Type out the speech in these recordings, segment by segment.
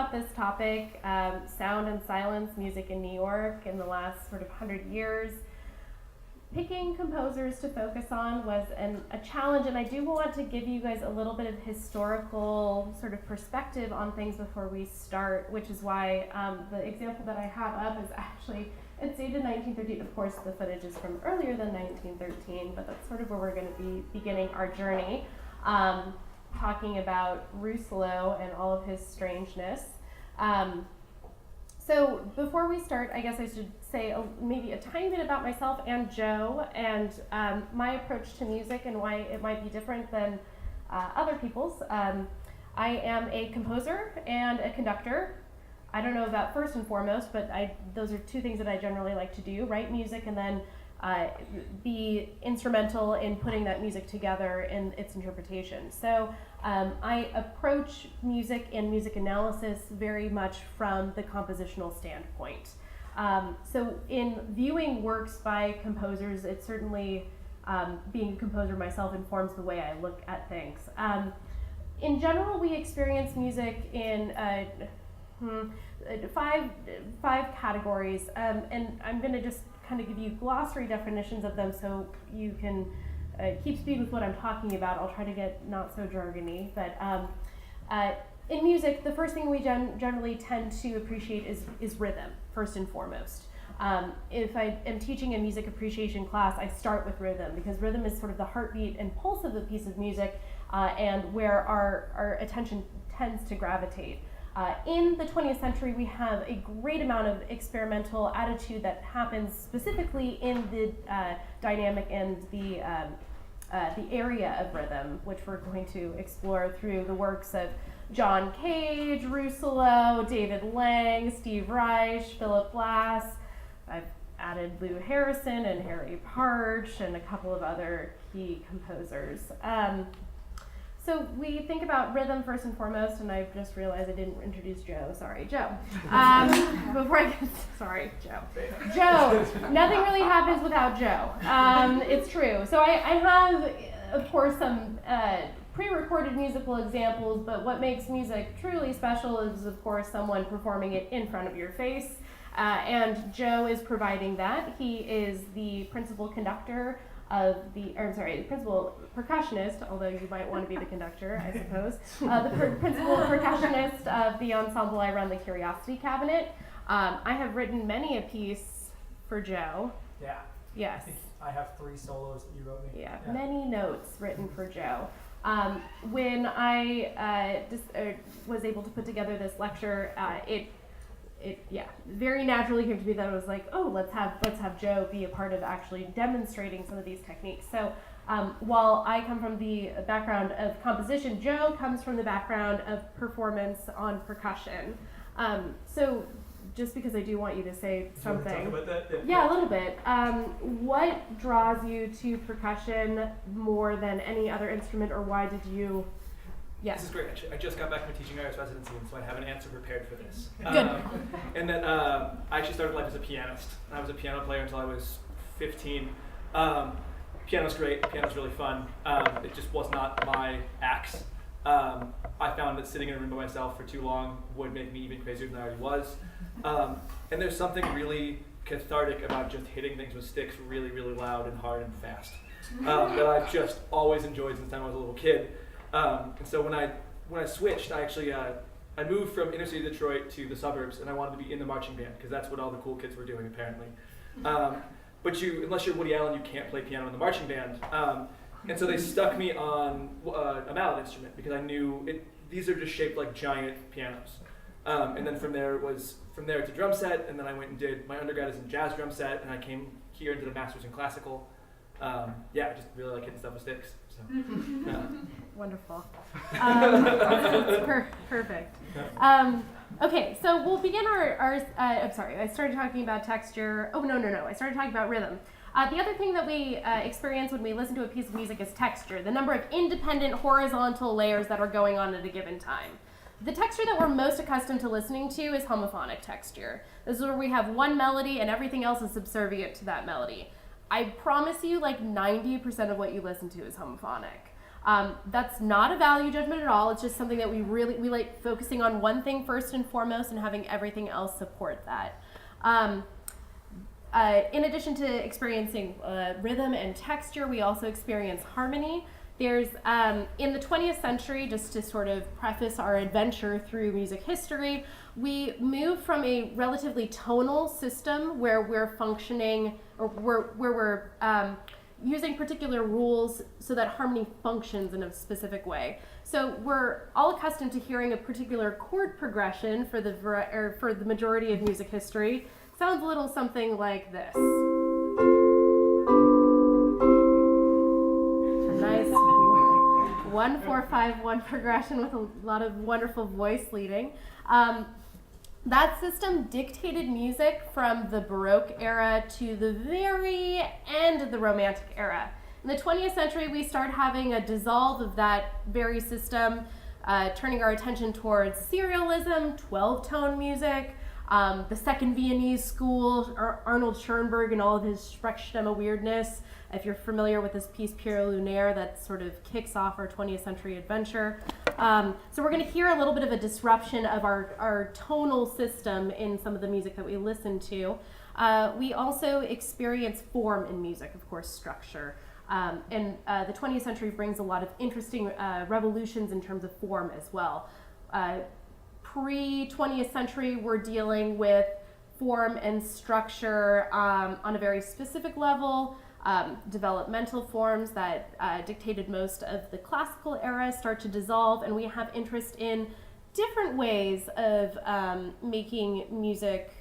about this topic, sound and silence music in New York in the last sort of 100 years, picking composers to focus on was a challenge, and I do want to give you guys a little bit of historical sort of perspective on things before we start, which is why the example that I have up is actually, it's dated 1913. Of course, the footage is from earlier than 1913, but that's sort of where we're going to be beginning our journey, talking about Rousselot and all of his strangeness. So before we start, I guess I should say maybe a tiny bit about myself and Joe and my approach to music and why it might be different than other people's. I am a composer and a conductor. I don't know about first and foremost, but those are two things that I generally like to do, write music and then be instrumental in putting that music together in its interpretation. So I approach music and music analysis very much from the compositional standpoint. So in viewing works by composers, it certainly, being a composer myself, informs the way I look at things. In general, we experience music in five categories, and I'm going to just kind of give you glossary definitions of them so you can keep speed with what I'm talking about. I'll try to get not so jargony, but in music, the first thing we generally tend to appreciate is rhythm, first and foremost. If I am teaching a music appreciation class, I start with rhythm because rhythm is sort of the heartbeat and pulse of the piece of music and where our attention tends to gravitate. In the 20th century, we have a great amount of experimental attitude that happens specifically in the dynamic and the area of rhythm, which we're going to explore through the works of John Cage, Rousselot, David Lang, Steve Reich, Philip Glass. I've added Lou Harrison and Harry Partch and a couple of other key composers. So we think about rhythm first and foremost, and I've just realized I didn't introduce Joe. Sorry, Joe. Before I get, sorry, Joe. Joe, nothing really happens without Joe. It's true. So I have, of course, some pre-recorded musical examples, but what makes music truly special is, of course, someone performing it in front of your face. And Joe is providing that. He is the principal conductor of the principal percussionist, although you might want to be the conductor, I suppose. The principal percussionist of the ensemble I run, the Curiosity Cabinet. I have written many a piece for Joe. Yeah. Yes. I think I have 3 solos that you wrote me. Yeah. Many notes written for Joe. When I was able to put together this lecture, it very naturally came to me that I was like, oh, let's have Joe be a part of actually demonstrating some of these techniques. So while I come from the background of composition, Joe comes from the background of performance on percussion. So just because I do want you to say something. Do you want to talk about that? Yeah, a little bit. What draws you to percussion more than any other instrument, or why did you? Yes. This is great, actually. I just got back from teaching arts residency, and so I have an answer prepared for this. Good. And then I actually started life as a pianist. I was a piano player until I was 15. Piano's great. Piano's really fun. It just was not my axe. I found that sitting in a room by myself for too long would make me even crazier than I already was. And there's something really cathartic about just hitting things with sticks really, really loud and hard and fast that I've just always enjoyed since the time I was a little kid. And so when I switched, I actually I moved from inner city Detroit to the suburbs, and I wanted to be in the marching band because that's what all the cool kids were doing apparently. But unless you're Woody Allen, you can't play piano in the marching band. And so they stuck me on a mallet instrument because I knew these are just shaped like giant pianos. And then from there to drum set, and then I went and did my undergrad as in jazz drum set, and I came here and did a master's in classical. I just really like hitting stuff with sticks. So, Wonderful. Perfect. Okay, so we'll begin I'm sorry, I started talking about texture. Oh, no. I started talking about rhythm. The other thing that we experience when we listen to a piece of music is texture, the number of independent horizontal layers that are going on at a given time. The texture that we're most accustomed to listening to is homophonic texture. This is where we have one melody and everything else is subservient to that melody. I promise you, like 90% of what you listen to is homophonic. That's not a value judgment at all. It's just something that we like focusing on one thing first and foremost and having everything else support that. In addition to experiencing rhythm and texture, we also experience harmony. There's, in the 20th century, just to sort of preface our adventure through music history, we moved from a relatively tonal system where we're functioning, or where we're using particular rules so that harmony functions in a specific way. So we're all accustomed to hearing a particular chord progression for the majority of music history. Sounds a little something like this. A nice 1-4-5-1 progression with a lot of wonderful voice leading. That system dictated music from the Baroque era to the very end of the Romantic era. In the 20th century, we start having a dissolve of that very system, turning our attention towards serialism, 12-tone music, the Second Viennese School, Arnold Schoenberg and all of his Sprechstimme weirdness. If you're familiar with this piece, Pierre Lunaire, that sort of kicks off our 20th century adventure. So we're going to hear a little bit of a disruption of our tonal system in some of the music that we listen to. We also experience form in music, of course, structure. And the 20th century brings a lot of interesting revolutions in terms of form as well. Pre-20th century, we're dealing with form and structure on a very specific level. Developmental forms that dictated most of the classical era start to dissolve, and we have interest in different ways of making music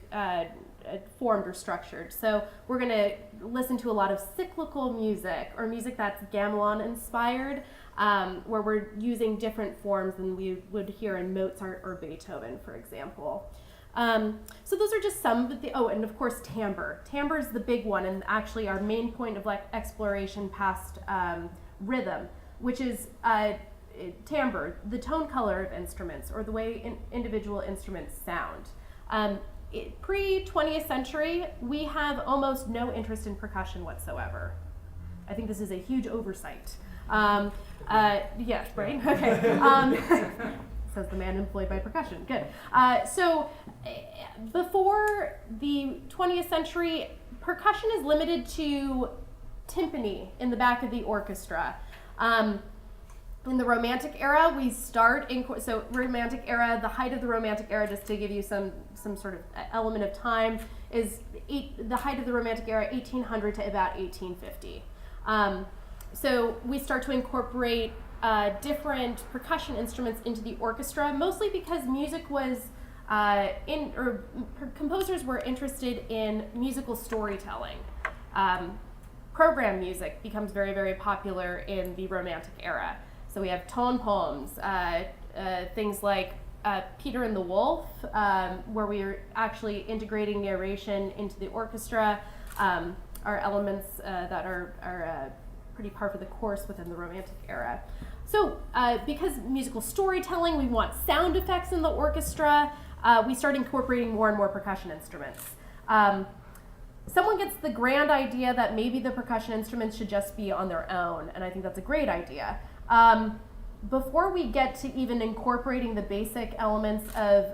formed or structured. So we're going to listen to a lot of cyclical music, or music that's gamelan inspired, where we're using different forms than we would hear in Mozart or Beethoven, for example. So those are just some of the, and of course timbre. Timbre is the big one, and actually our main point of exploration past rhythm, which is timbre, the tone color of instruments, or the way individual instruments sound. Pre-20th century, we have almost no interest in percussion whatsoever. I think this is a huge oversight. Yes, right? Okay. Says the man employed by percussion. Good. So before the 20th century, percussion is limited to timpani in the back of the orchestra. In the Romantic era, we start in, so Romantic era, the height of the Romantic era, just to give you some sort of element of time, is the height of the Romantic era, 1800 to about 1850. So we start to incorporate different percussion instruments into the orchestra, mostly because music was composers were interested in musical storytelling. Program music becomes very, very popular in the Romantic era. So we have tone poems, things like Peter and the Wolf, where we are actually integrating narration into the orchestra, are elements that are pretty par for the course within the Romantic era. So because musical storytelling, we want sound effects in the orchestra, we start incorporating more and more percussion instruments. Someone gets the grand idea that maybe the percussion instruments should just be on their own, and I think that's a great idea. Before we get to even incorporating the basic elements of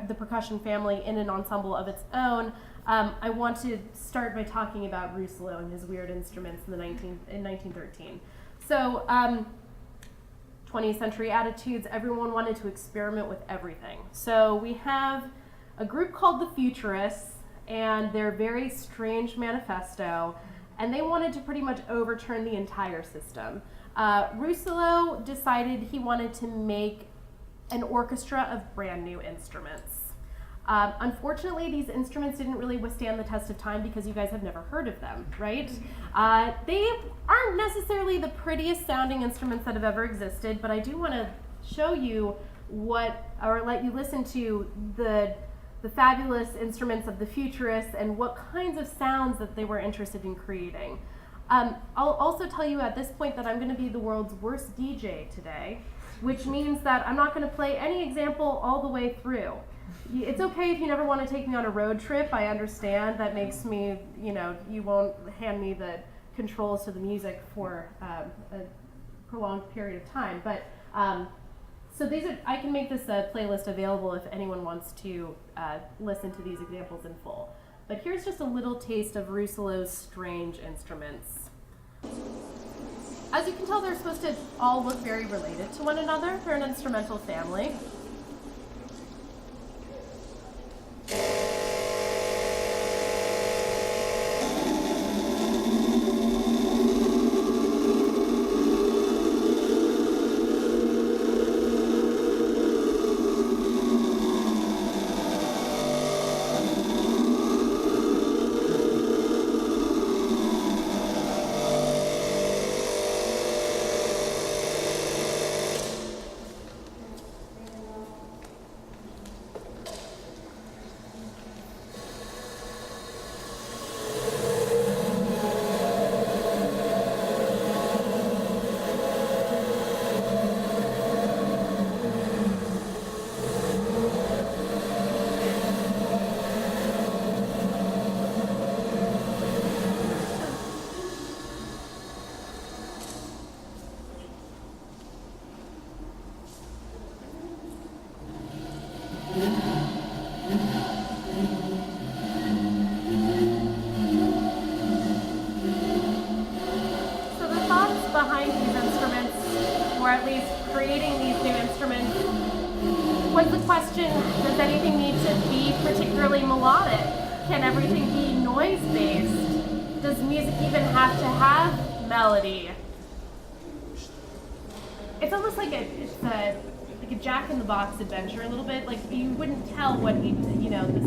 the percussion family in an ensemble of its own, I want to start by talking about Rousselot and his weird instruments in 1913. So 20th century attitudes, everyone wanted to experiment with everything. So we have a group called the Futurists and their very strange manifesto, and they wanted to pretty much overturn the entire system. Rousselot decided he wanted to make an orchestra of brand new instruments. Unfortunately, these instruments didn't really withstand the test of time because you guys have never heard of them, right? They aren't necessarily the prettiest sounding instruments that have ever existed, but I do want to show you let you listen to the fabulous instruments of the Futurists and what kinds of sounds that they were interested in creating. I'll also tell you at this point that I'm going to be the world's worst DJ today, which means that I'm not going to play any example all the way through. It's okay if you never want to take me on a road trip. I understand. That makes me, you won't hand me the controls to the music for prolonged period of time. But so these are, I can make this playlist available if anyone wants to listen to these examples in full. But here's just a little taste of Rousselot's strange instruments. As you can tell, they're supposed to all look very related to one another. They're an instrumental family. Behind these instruments, or at least creating these new instruments, was the question, does anything need to be particularly melodic? Can everything be noise-based? Does music even have to have melody? It's almost like a Jack-in-the-Box adventure a little bit. Like, you wouldn't tell what the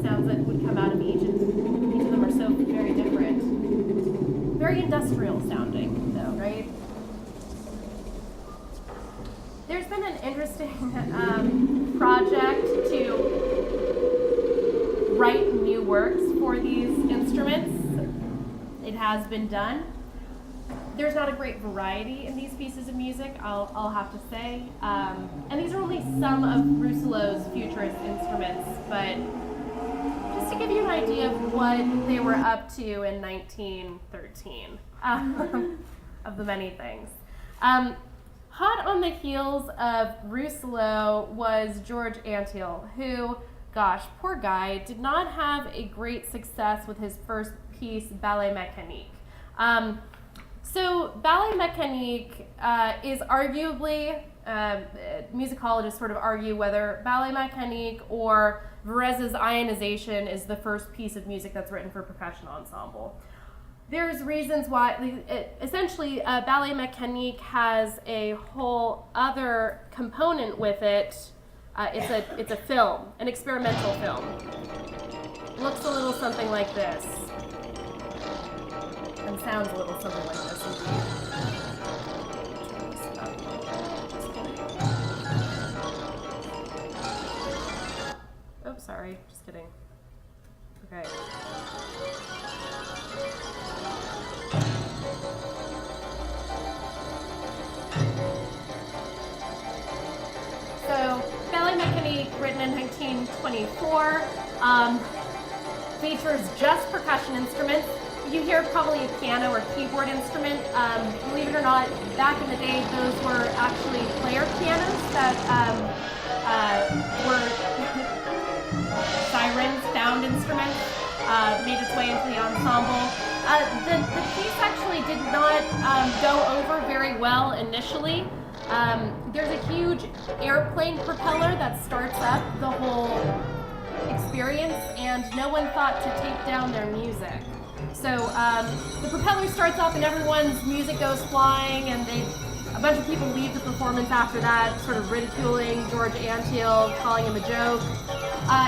sounds that would come out of each, and each of them are so very different. Very industrial sounding, though, right? There's been an interesting project to write new works for these instruments. It has been done. There's not a great variety in these pieces of music, I'll have to say. And these are only some of Rousselot's futurist instruments, but just to give you an idea of what they were up to in 1913, of the many things. Hot on the heels of Rousselot was George Antheil, who, gosh, poor guy, did not have a great success with his first piece, Ballet Mécanique. So Ballet Mécanique is arguably, musicologists sort of argue whether Ballet Mécanique or Varèse's Ionization is the first piece of music that's written for percussion ensemble. There's reasons why, essentially, Ballet Mécanique has a whole other component with it. It's a film, an experimental film. Looks a little something like this. And sounds a little something like this indeed. Oh, sorry, just kidding. Okay. So, Ballet Mécanique, written in 1924, features just percussion instruments. You hear probably a piano or keyboard instrument. Believe it or not, back in the day, those were actually player pianos that were sirens, sound instruments, made its way into the ensemble. The piece actually did not go over very well initially. There's a huge airplane propeller that starts up the whole experience, and no one thought to take down their music. So the propeller starts up and everyone's music goes flying, and a bunch of people leave the performance after that, sort of ridiculing George Antheil, calling him a joke.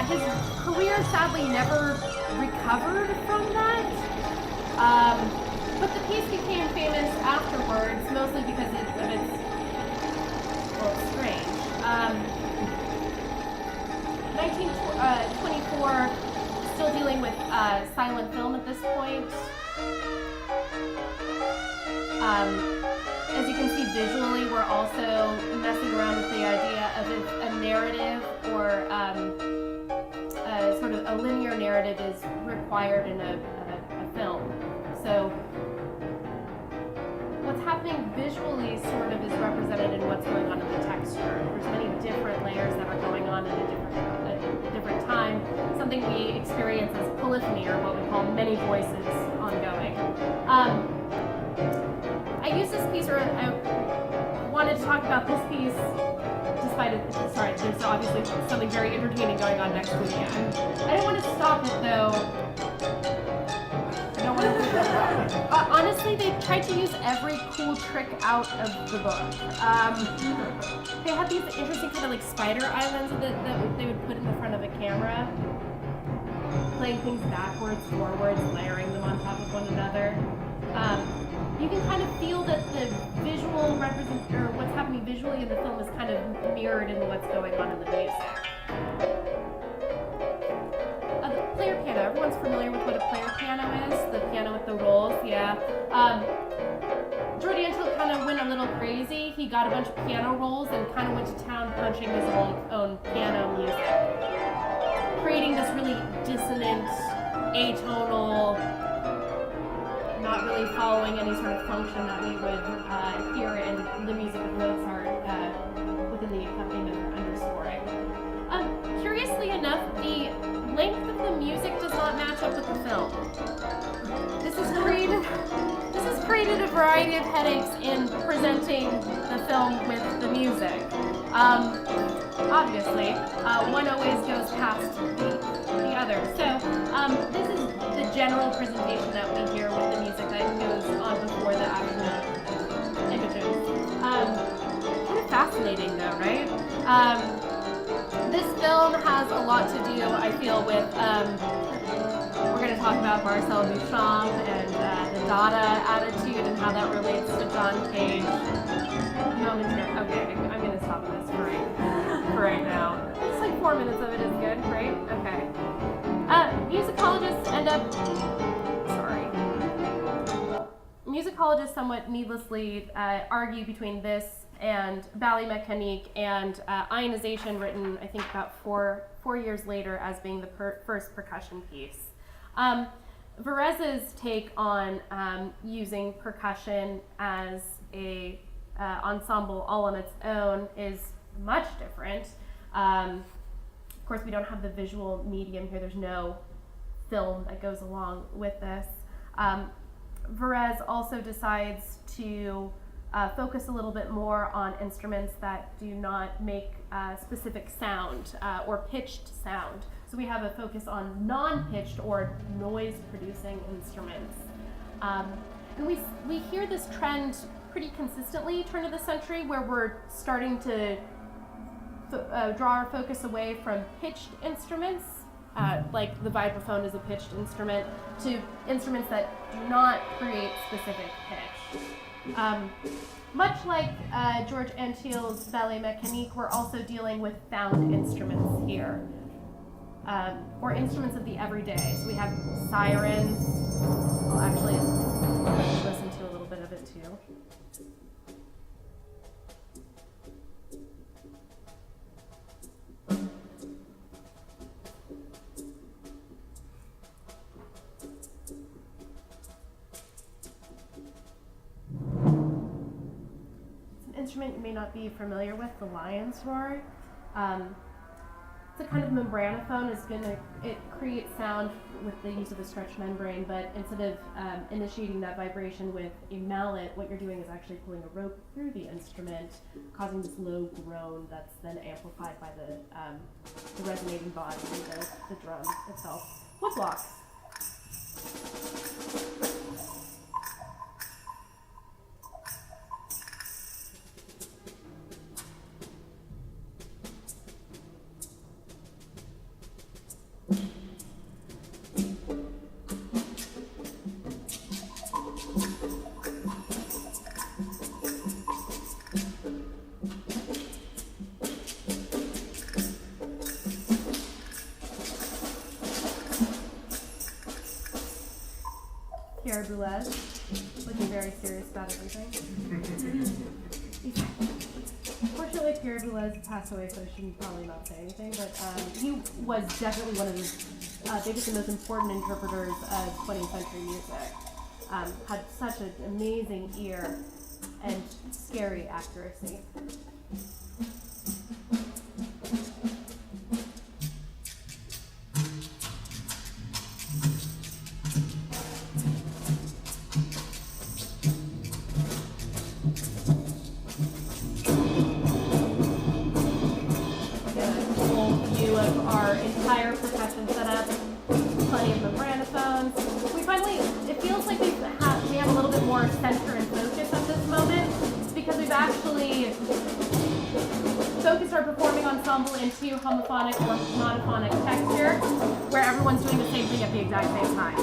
His career sadly never recovered from that, but the piece became famous afterwards, mostly because of its, it's strange. 1924, still dealing with silent film at this point. As you can see visually, we're also messing around with the idea of if a narrative or sort of a linear narrative is required in a film. So what's happening visually sort of is represented in what's going on in the texture. There's many different layers that are going on at a different time. Something we experience as polyphony, or what we call many voices ongoing. I used this piece, or I wanted to talk about this piece, despite it, sorry, there's obviously something very entertaining going on next to me. I don't want to stop it though. I don't want to. Honestly, they tried to use every cool trick out of the book. They had these interesting kind of like spider islands that they would put in the front of a camera, playing things backwards, forwards, layering them on top of one another. You can kind of feel that the visual or what's happening visually in the film is kind of mirrored in what's going on in the music. The player piano. Everyone's familiar with what a player piano is. The piano with the rolls, yeah. Jordi Antil kind of went a little crazy. He got a bunch of piano rolls and kind of went to town punching his own piano music, creating this really dissonant, atonal, not really following any sort of function that we would hear in the music of Mozart within the accompaniment or underscoring. Curiously enough, the length of the music does not match up with the film. This has created a variety of headaches in presenting the film with the music. Obviously, one always goes past the other. So this is the general presentation that we hear with the music that goes on before the actual images. Kind of fascinating though, right? This film has a lot to do, I feel, with, we're going to talk about Marcel Duchamp and the Dada attitude and how that relates to John Cage. Momentarily. Okay, I'm going to stop this for right now. It's like 4 minutes of it is good, right? Okay. Musicologists somewhat needlessly argue between this and ballet mécanique and ionization, written I think about four years later as being the first percussion piece. Varèse's take on using percussion as a ensemble all on its own is much different. Of course, we don't have the visual medium here. There's no film that goes along with this. Varèse also decides to focus a little bit more on instruments that do not make specific sound or pitched sound. So we have a focus on non-pitched or noise-producing instruments. And we hear this trend pretty consistently turn of the century, where we're starting to draw our focus away from pitched instruments, like the vibraphone is a pitched instrument, to instruments that do not create specific pitch. Much like George Antil's ballet mécanique, we're also dealing with found instruments here, or instruments of the everyday. So we have sirens. Well, actually, let's listen to a little bit of it too. Instrument you may not be familiar with, the lion's roar. It's a kind of membranophone. It creates sound with the use of a stretched membrane, but instead of initiating that vibration with a mallet, what you're doing is actually pulling a rope through the instrument, causing this low groan that's then amplified by the resonating body of the drum itself. Woodblocks. Pierre Boulez, looking very serious about everything. Fortunately, Pierre Boulez passed away, so I should probably not say anything, but he was definitely one of the biggest and most important interpreters of 20th century music. Had such an amazing ear. and scary accuracy. Of our entire percussion setup, plenty of membranophones. It feels like we have a little bit more center and focus at this moment because we've actually focused our performing ensemble into homophonic or monophonic texture where everyone's doing the same thing at the exact same time.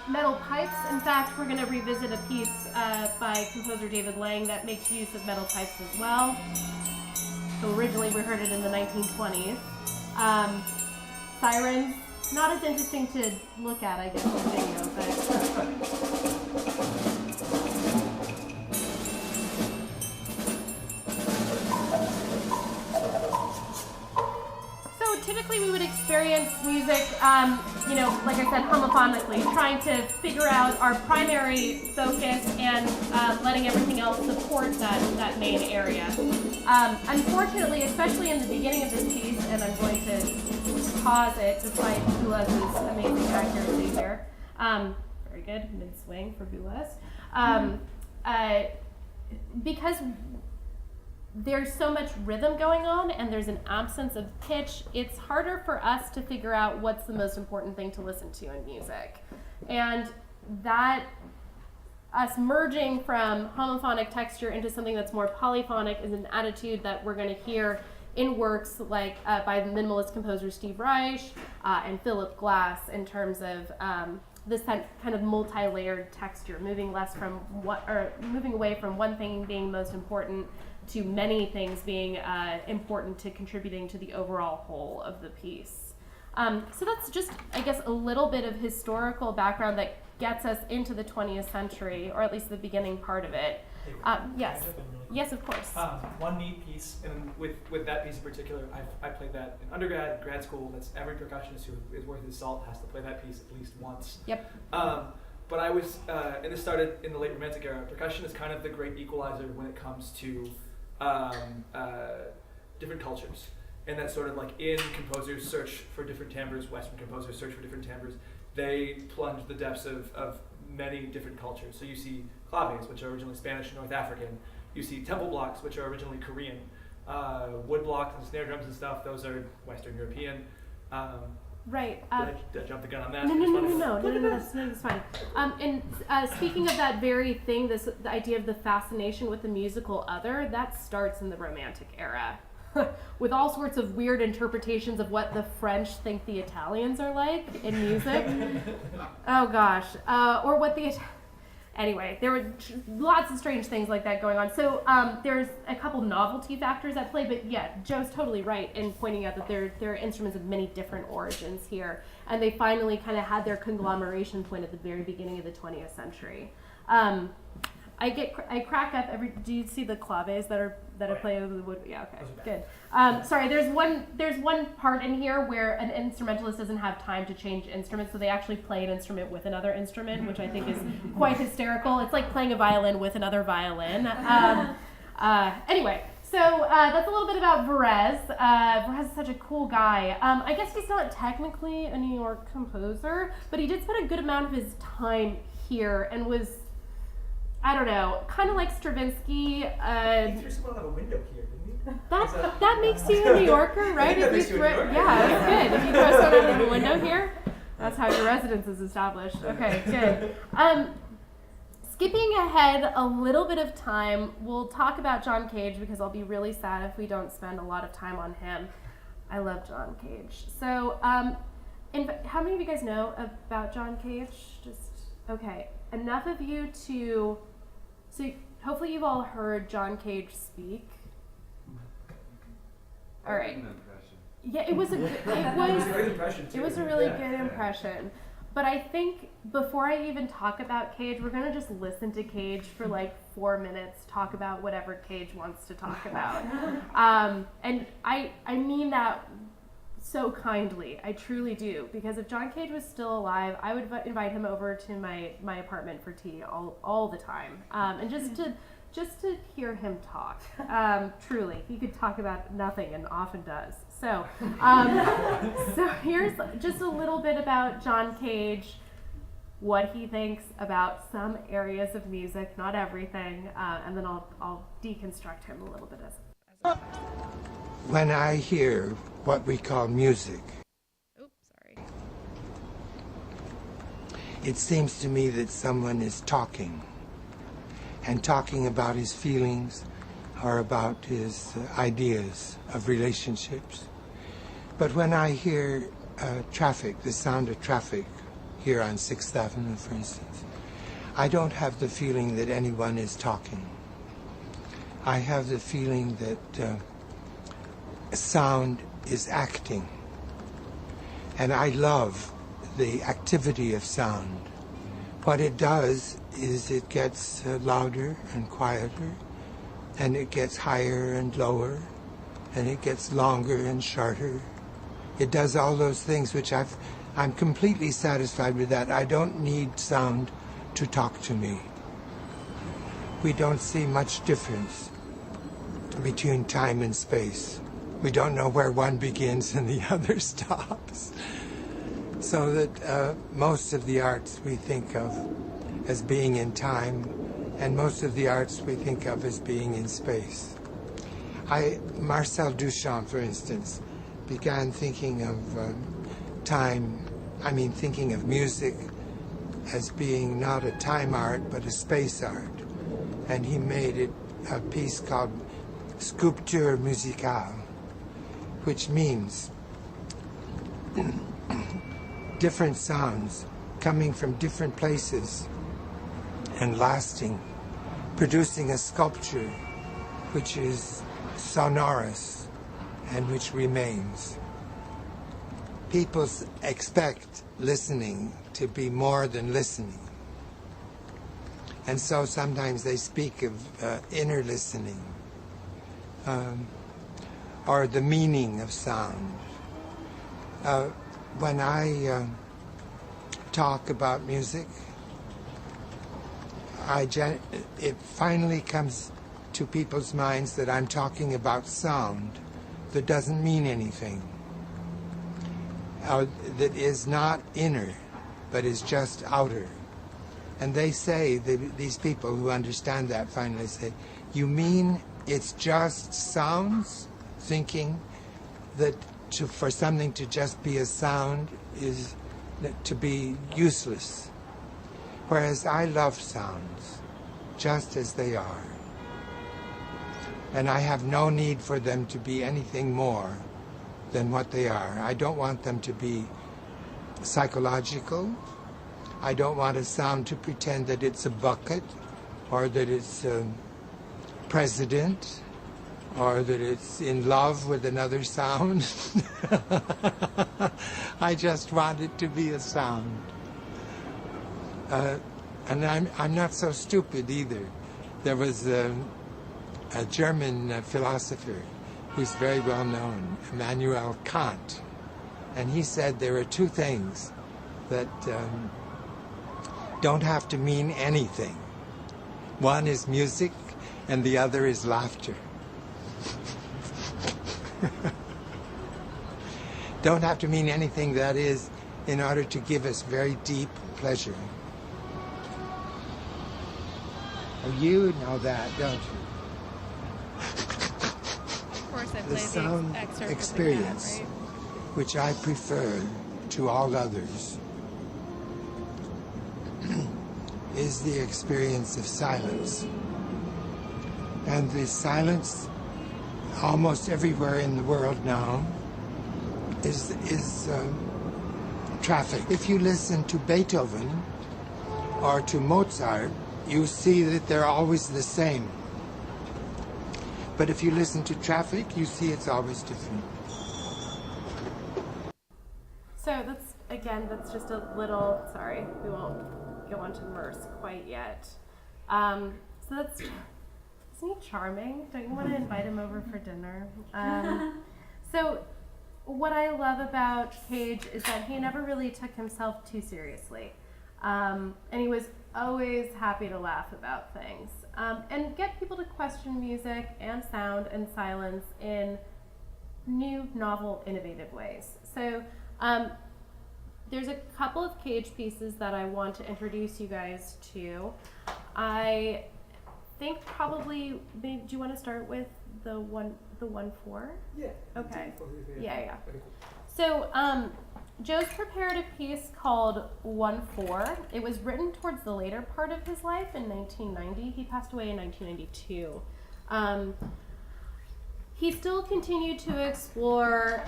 Metal pipes, in fact, we're going to revisit a piece by composer David Lang that makes use of metal pipes as well. So originally we heard it in the 1920s. Sirens, not as interesting to look at, I guess, in the video, but... Typically we would experience music, like I said, homophonically, trying to figure out our primary focus and letting everything else support that main area. Unfortunately, especially in the beginning of this piece, and I'm going to pause it despite Boulez's amazing accuracy here. Very good, mid-swing for Boulez. Because there's so much rhythm going on and there's an absence of pitch, it's harder for us to figure out what's the most important thing to listen to in music. And that, us merging from homophonic texture into something that's more polyphonic is an attitude that we're going to hear in works like by the minimalist composer Steve Reich and Philip Glass in terms of this kind of multi-layered texture, moving away from one thing being most important to many things being important to contributing to the overall whole of the piece. So that's just, I guess, a little bit of historical background that gets us into the 20th century, or at least the beginning part of it. Yes. Yes, of course. One neat piece, and with that piece in particular, I played that in undergrad, grad school. That's every percussionist who is worth his salt has to play that piece at least once. Yep. But I was, and this started in the late Romantic era. Percussion is kind of the great equalizer when it comes to different cultures. And that's sort of like in composers' search for different timbres, Western composers' search for different timbres, they plunge the depths of many different cultures. So you see claves, which are originally Spanish and North African. You see temple blocks, which are originally Korean. Wood blocks and snare drums and stuff, those are Western European. Right. Did I jump the gun on that? No, that's fine. And speaking of that very thing, the idea of the fascination with the musical other, that starts in the Romantic era. With all sorts of weird interpretations of what the French think the Italians are like in music. Oh gosh. Or what the... Anyway, there were lots of strange things like that going on. So there's a couple novelty factors at play, but yeah, Joe's totally right in pointing out that there are instruments of many different origins here, and they finally kind of had their conglomeration point at the very beginning of the 20th century. I crack up every. Do you see the claves that are playing over the wood? Yeah, okay, good. Sorry, there's one part in here where an instrumentalist doesn't have time to change instruments, so they actually play an instrument with another instrument, which I think is quite hysterical. It's like playing a violin with another violin. Anyway, so that's a little bit about Varese. Varese is such a cool guy. I guess he's not technically a New York composer, but he did spend a good amount of his time here and was, I don't know, kind of like Stravinsky. He threw someone out of a window here, didn't he? That makes you a New Yorker, right? That makes you a New Yorker. Yeah, that's good. If you throw someone out of a window here, that's how your residence is established. Okay, good. Skipping ahead a little bit of time, we'll talk about John Cage because I'll be really sad if we don't spend a lot of time on him. I love John Cage. So, how many of you guys know about John Cage? Okay. Enough of you to... So hopefully you've all heard John Cage speak. All right. Yeah, it was a great impression. It was a really good impression. But I think before I even talk about Cage, we're gonna just listen to Cage for like 4 minutes, talk about whatever Cage wants to talk about. And I mean that so kindly, I truly do, because if John Cage was still alive, I would invite him over to my apartment for tea all the time, and just to hear him talk. Truly, he could talk about nothing and often does. So, so here's just a little bit about John Cage, what he thinks about some areas of music, not everything, and then I'll deconstruct him a little bit as. When I hear what we call music, it seems to me that someone is talking, and talking about his feelings or about his ideas of relationships. But when I hear traffic, the sound of traffic here on 6th Avenue, for instance, I don't have the feeling that anyone is talking. I have the feeling that sound is acting. And I love the activity of sound. What it does is it gets louder and quieter, and it gets higher and lower, and it gets longer and shorter. It does all those things which I'm completely satisfied with that. I don't need sound to talk to me. We don't see much difference between time and space. We don't know where one begins and the other stops. So that most of the arts we think of as being in time, and most of the arts we think of as being in space. Marcel Duchamp, for instance, began thinking of thinking of music as being not a time art, but a space art. And he made it a piece called Sculpture Musicale, which means different sounds coming from different places and lasting, producing a sculpture which is sonorous and which remains. People expect listening to be more than listening. And so sometimes they speak of inner listening, or the meaning of sound. When I talk about music, it finally comes to people's minds that I'm talking about sound that doesn't mean anything, that is not inner, but is just outer. And they say, these people who understand that finally say, you mean it's just sounds? Thinking that for something to just be a sound is to be useless. Whereas I love sounds just as they are. And I have no need for them to be anything more than what they are. I don't want them to be psychological. I don't want a sound to pretend that it's a bucket, or that it's a president, or that it's in love with another sound. I just want it to be a sound. And I'm not so stupid either. There was a German philosopher who's very well known, Immanuel Kant, and he said there are two things that don't have to mean anything. One is music, and the other is laughter. Don't have to mean anything, that is, in order to give us very deep pleasure. Oh, you know that, don't you? Of course, I The played sound the excerpt experience, right? which I prefer to all others, is the experience of silence. And the silence almost everywhere in the world now is traffic. If you listen to Beethoven or to Mozart, you see that they're always the same. But if you listen to traffic, you see it's always different. So that's again, that's just a little, sorry, we won't go on to Merce quite yet. So that's, isn't he charming? Don't you want to invite him over for dinner? So what I love about Cage is that he never really took himself too seriously. And he was always happy to laugh about things and get people to question music and sound and silence in new, novel, innovative ways. So there's a couple of Cage pieces that I want to introduce you guys to. I think probably, do you want to start with the 1/4? Yeah. Okay. Yeah. Yeah. So Joe's prepared a piece called 1/4. It was written towards the later part of his life in 1990. He passed away in 1992. He still continued to explore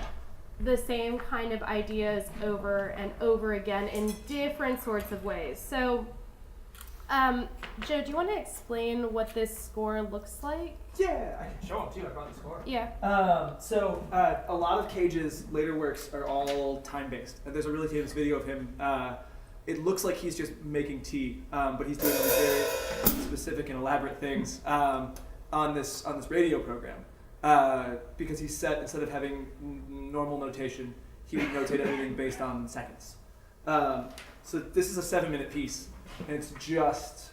the same kind of ideas over and over again in different sorts of ways. So, Joe, do you want to explain what this score looks like? Yeah, I can show them too. I brought the score. Yeah. So a lot of Cage's later works are all time-based. And there's a really famous video of him. It looks like he's just making tea, but he's doing these very specific and elaborate things on this radio program. Because he said instead of having normal notation, he would notate everything based on seconds. So this is a 7-minute piece, and it's just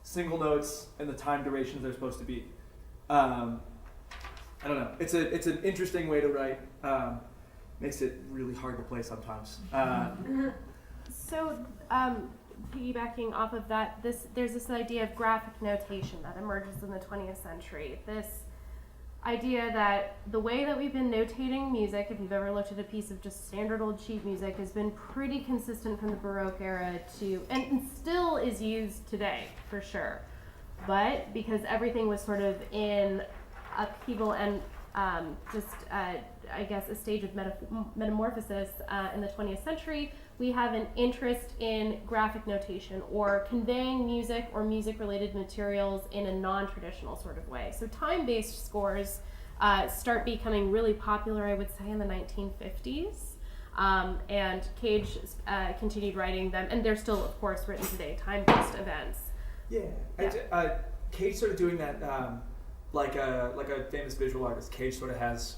single notes and the time durations they're supposed to be. I don't know. It's an interesting way to write. Makes it really hard to play sometimes. So, piggybacking off of that, there's this idea of graphic notation that emerges in the 20th century. This idea that the way that we've been notating music, if you've ever looked at a piece of just standard old sheet music, has been pretty consistent from the Baroque era to, and still is used today, for sure. But because everything was sort of in upheaval and I guess a stage of metamorphosis in the 20th century, we have an interest in graphic notation or conveying music or music-related materials in a non-traditional sort of way. So time-based scores start becoming really popular, I would say, in the 1950s. And Cage continued writing them, and they're still, of course, written today, time-based events. Yeah. Cage started doing that like a famous visual artist. Cage sort of has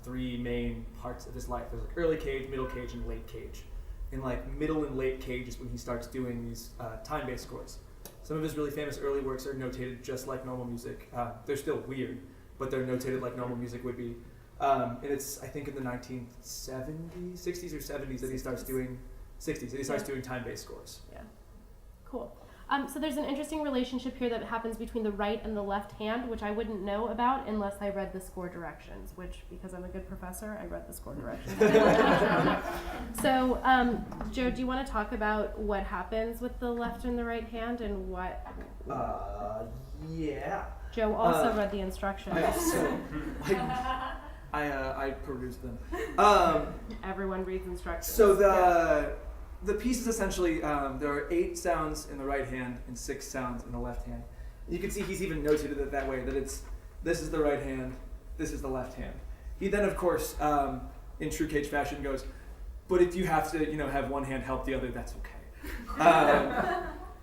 3 main parts of his life. There's like early Cage, middle Cage, and late Cage. In like middle and late Cage is when he starts doing these time-based scores. Some of his really famous early works are notated just like normal music. They're still weird, but they're notated like normal music would be. And it's, I think, in the 1970s, 60s or 70s that he starts doing, 60s, that he starts doing time-based scores. Yeah, cool. So there's an interesting relationship here that happens between the right and the left hand, which I wouldn't know about unless I read the score directions, which, because I'm a good professor, I read the score directions. So, Joe, do you want to talk about what happens with the left and the right hand and what? Yeah. Joe also read the instructions. I perused them. Everyone reads instructions. So the piece is essentially, there are 8 sounds in the right hand and 6 sounds in the left hand. You can see he's even notated it that way, that this is the right hand, this is the left hand. He then, of course, in true Cage fashion goes, but if you have to, have one hand help the other, that's okay.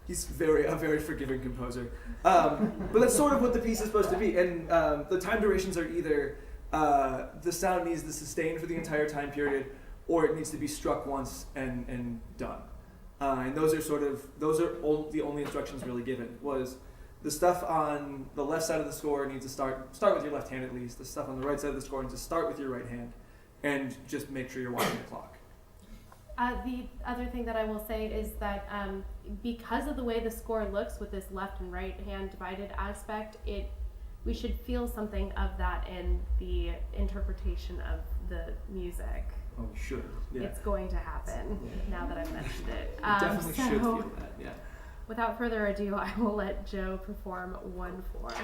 He's a very forgiving composer. But that's sort of what the piece is supposed to be. And the time durations are either the sound needs the sustain for the entire time period, or it needs to be struck once and done. And those are the only instructions really given. Was the stuff on the left side of the score needs to start with your left hand at least. The stuff on the right side of the score needs to start with your right hand, and just make sure you're watching the clock. The other thing that I will say is that because of the way the score looks with this left and right hand divided aspect, we should feel something of that in the interpretation of the music. Oh, we should. Yeah. It's going to happen now that I've mentioned it. You definitely should feel that, yeah. Without further ado, I will let Joe perform 1/4.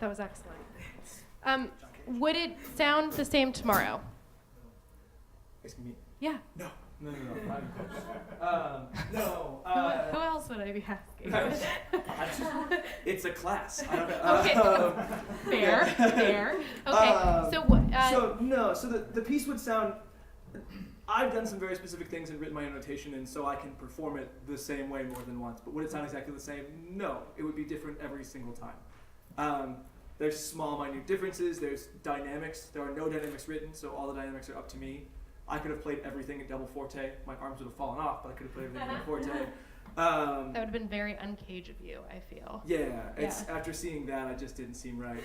That was excellent. Would it sound the same tomorrow? Excuse me. Yeah. No. No. No. Who else would I be asking? It's a class. I don't know. Okay. Fair. Okay. So the piece would sound. I've done some very specific things and written my own notation, and so I can perform it the same way more than once. But would it sound exactly the same? No. It would be different every single time. There's small, minute differences. There's dynamics. There are no dynamics written, so all the dynamics are up to me. I could have played everything in double forte. My arms would have fallen off, but I could have played everything in double forte. That would have been very uncage of you, I feel. Yeah, it's after seeing that, I just didn't seem right.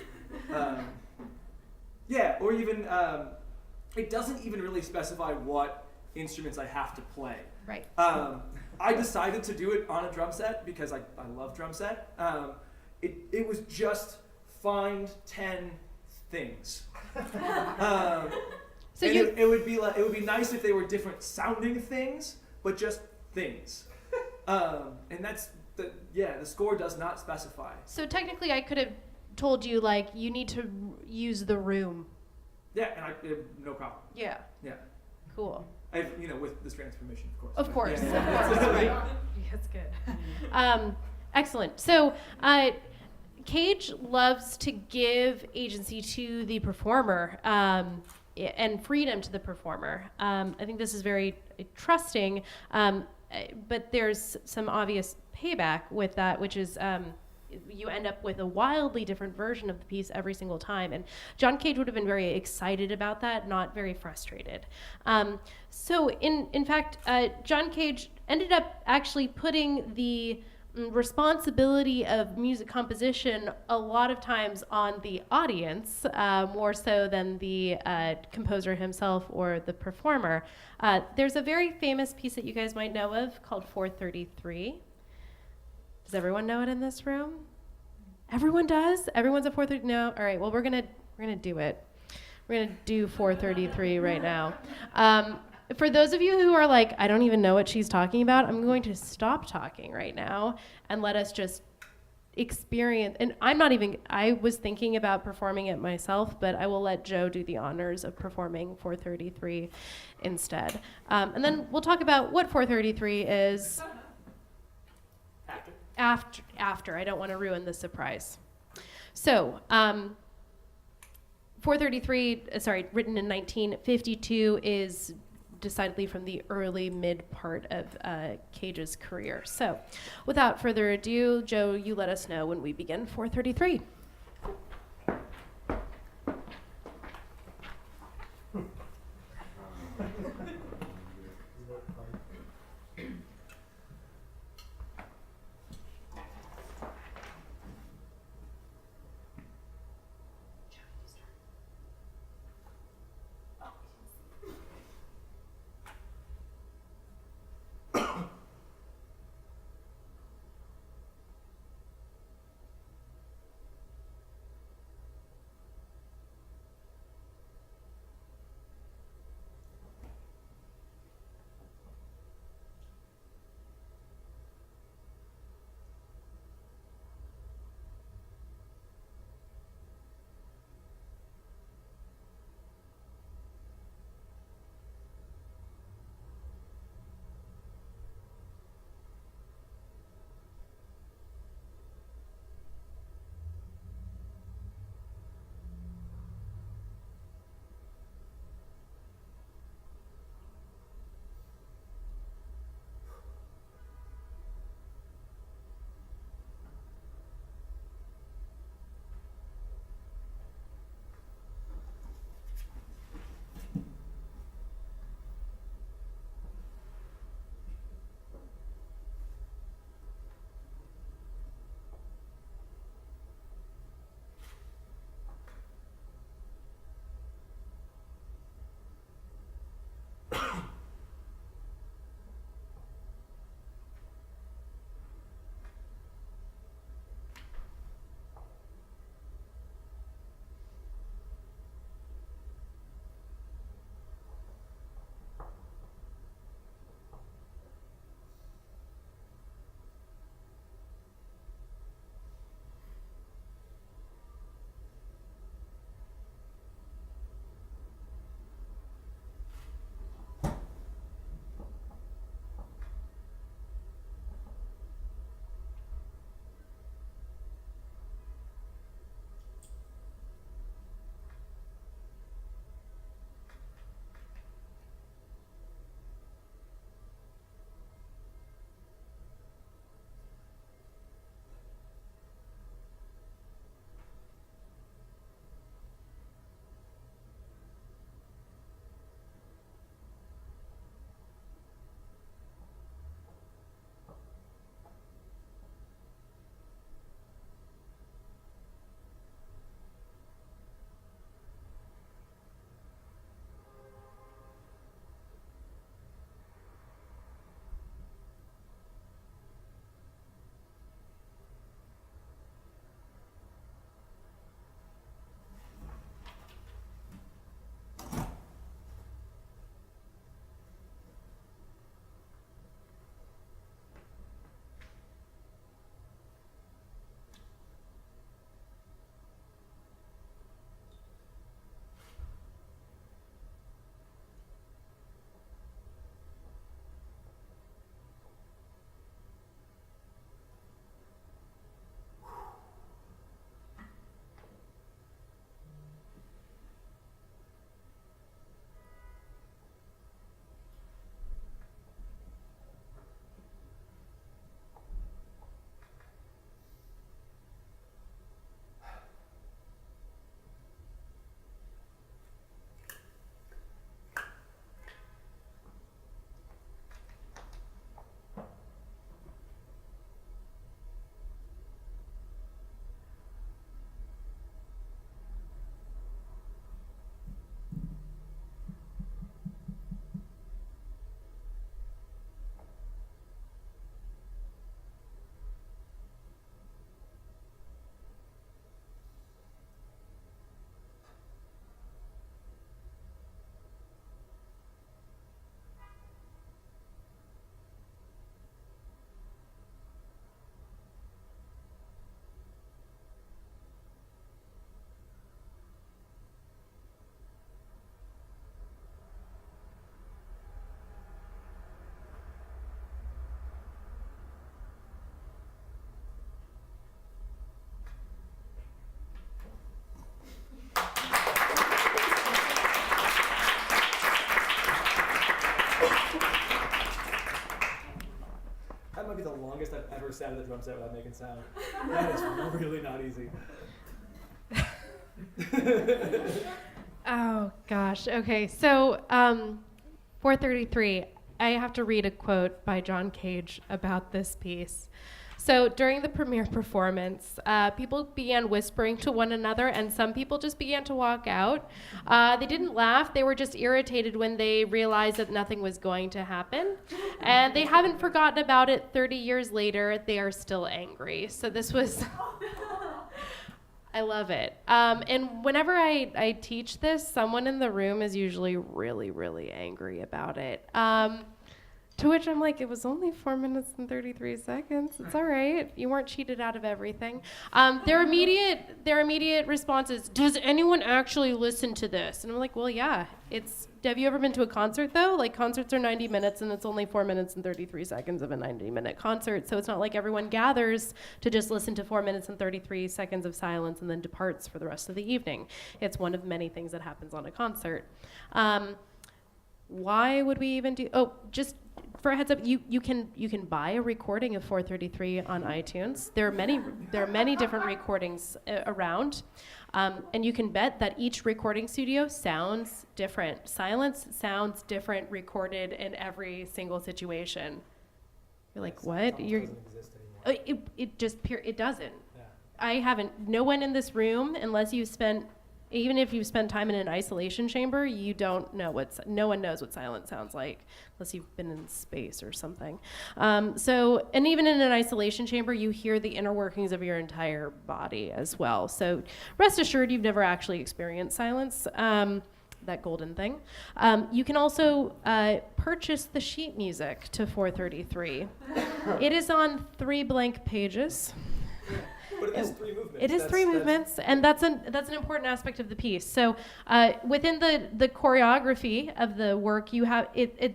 Yeah, or even it doesn't even really specify what instruments I have to play. Right. I decided to do it on a drum set because I love drum set. It was just find 10 things. So and you, it would be nice if they were different sounding things, but just things. And that's the score does not specify. so technically I could have told you, like, you need to use the room. Yeah, and no problem. Yeah. Yeah. Cool. With the Strand's permission, of course. Of course. Yeah. Of course. Right. That's good. Excellent. So, Cage loves to give agency to the performer and freedom to the performer. I think this is very trusting, but there's some obvious payback with that, which is you end up with a wildly different version of the piece every single time. And John Cage would have been very excited about that, not very frustrated. So in fact, John Cage ended up actually putting the responsibility of music composition a lot of times on the audience, more so than the composer himself or the performer. There's a very famous piece that you guys might know of called 433. Does everyone know it in this room? Everyone does? Everyone's at 433? No? All right, well, we're gonna do it. We're gonna do 433 right now. For those of you who are like, I don't even know what she's talking about, I'm going to stop talking right now and let us just experience. And I was thinking about performing it myself, but I will let Joe do the honors of performing 433 instead. And then we'll talk about what 433 is after. I don't want to ruin the surprise. So, 433, written in 1952, is decidedly from the early mid part of Cage's career. So, without further ado, Joe, you let us know when we begin 433. of the drum set without making sound. That is really not easy. Oh gosh. Okay. So 433. I have to read a quote by John Cage about this piece. So during the premiere performance, people began whispering to one another, and some people just began to walk out. They didn't laugh. They were just irritated when they realized that nothing was going to happen. And they haven't forgotten about it 30 years later. They are still angry. So this was... I love it. And whenever I teach this, someone in the room is usually really, really angry about it. To which I'm like, it was only 4 minutes and 33 seconds. It's all right. You weren't cheated out of everything. Their immediate response is, does anyone actually listen to this? And I'm like, well, yeah. Have you ever been to a concert, though? Like, concerts are 90 minutes, and it's only 4 minutes and 33 seconds of a 90-minute concert. So it's not like everyone gathers to just listen to 4 minutes and 33 seconds of silence and then departs for the rest of the evening. It's one of many things that happens on a concert. Why would we even do... Oh, just for a heads up, you can buy a recording of 433 on iTunes. There are many different recordings around, and you can bet that each recording studio sounds different. Silence sounds different recorded in every single situation. You're like, what? Doesn't exist anymore. It doesn't. Yeah. No one in this room, even if you've spent time in an isolation chamber, no one knows what silence sounds like, unless you've been in space or something. And even in an isolation chamber, you hear the inner workings of your entire body as well. So rest assured, you've never actually experienced silence, that golden thing. You can also purchase the sheet music to 433. It is on 3 blank pages. But it is 3 movements. It is 3 movements, and that's an important aspect of the piece. So within the choreography of the work, you have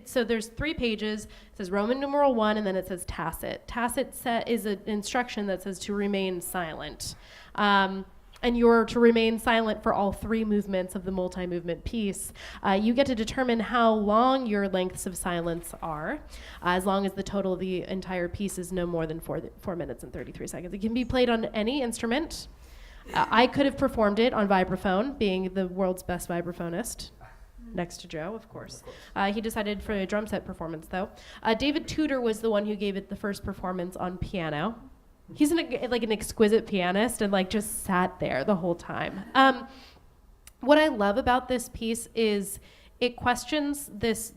so there's 3 pages. It says Roman numeral 1, and then it says tacit. Tacit is an instruction that says to remain silent. And you're to remain silent for all 3 movements of the multi-movement piece. You get to determine how long your lengths of silence are, as long as the total of the entire piece is no more than 4 minutes and 33 seconds. It can be played on any instrument. I could have performed it on vibraphone, being the world's best vibraphonist, next to Joe, of course. He decided for a drum set performance, though. David Tudor was the one who gave it the first performance on piano. He's an exquisite pianist and just sat there the whole time. What I love about this piece is it questions this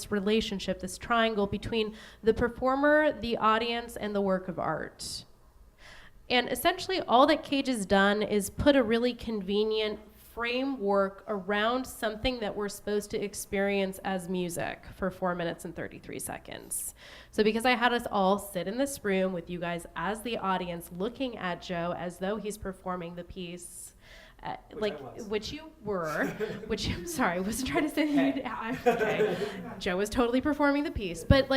relationship, this triangle between the performer, the audience, and the work of art. And essentially all that Cage has done is put a really convenient framework around something that we're supposed to experience as music for 4 minutes and 33 seconds. So because I had us all sit in this room with you guys as the audience looking at Joe as though he's performing the piece, which you were, sorry, I wasn't trying to say okay. Joe was totally performing the piece, but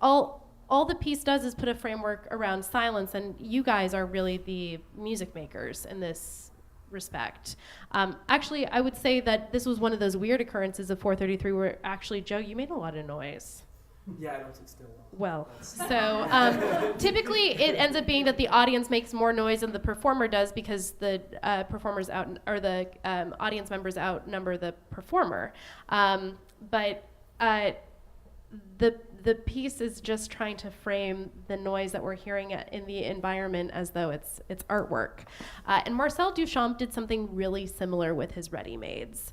all the piece does is put a framework around silence, and you guys are really the music makers in this respect. Actually, I would say that this was one of those weird occurrences of 433 where actually, Joe, you made a lot of noise. Yeah, I don't sit still Well, so typically it ends up being that the audience makes more noise than the performer does because the audience members outnumber the performer. But the piece is just trying to frame the noise that we're hearing in the environment as though it's artwork. And Marcel Duchamp did something really similar with his ready-mades.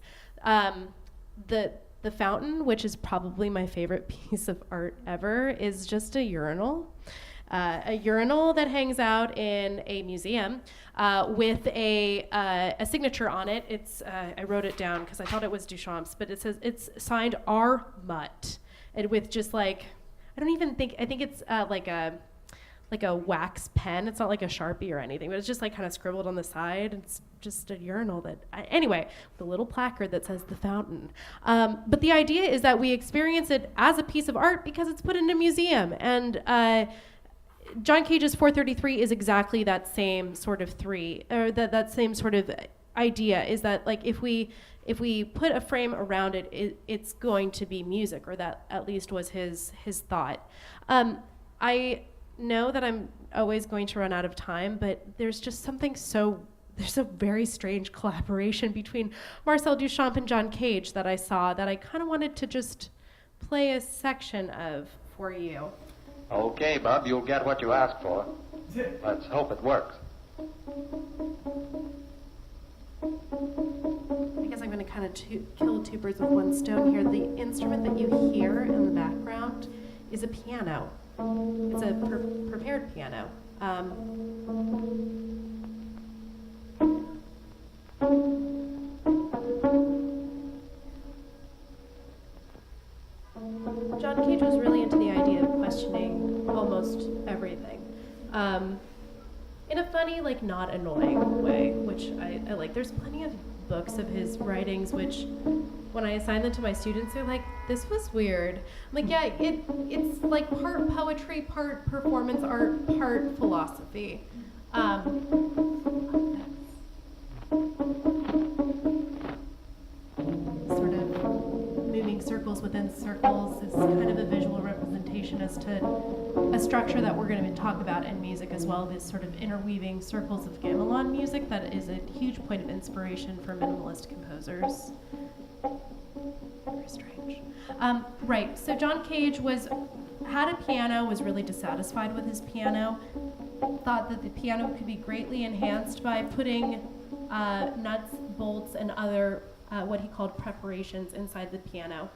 The fountain, which is probably my favorite piece of art ever, is just a urinal. A urinal that hangs out in a museum with a signature on it. I wrote it down because I thought it was Duchamp's, but it says it's signed R. Mutt. And with just I think it's like a wax pen. It's not like a Sharpie or anything, but it's just kind of scribbled on the side. It's just a urinal anyway, with a little placard that says the fountain. But the idea is that we experience it as a piece of art because it's put in a museum. And John Cage's 433 is exactly that same sort of that same sort of idea, is that if we put a frame around it, it's going to be music, or that at least was his thought. I know that I'm always going to run out of time, but there's just something there's a very strange collaboration between Marcel Duchamp and John Cage that I saw that I kind of wanted to just play a section of for you. Okay, Bub, you'll get what you asked for. Let's hope it works. I guess I'm going to kind of kill two birds with one stone here. The instrument that you hear in the background is a piano. It's a prepared piano. John Cage was really into the idea of questioning almost everything. In a funny, like, not annoying way, which I like. There's plenty of books of his writings which, when I assign them to my students, they're like, this was weird. I'm like, yeah, it's like part poetry, part performance art, part philosophy. Sort of moving circles within circles is kind of a visual representation as to a structure that we're going to talk about in music as well, this sort of interweaving circles of gamelan music that is a huge point of inspiration for minimalist composers. Very strange. Right, so John Cage had a piano, was really dissatisfied with his piano, thought that the piano could be greatly enhanced by putting nuts, bolts, and other what he called preparations inside the piano.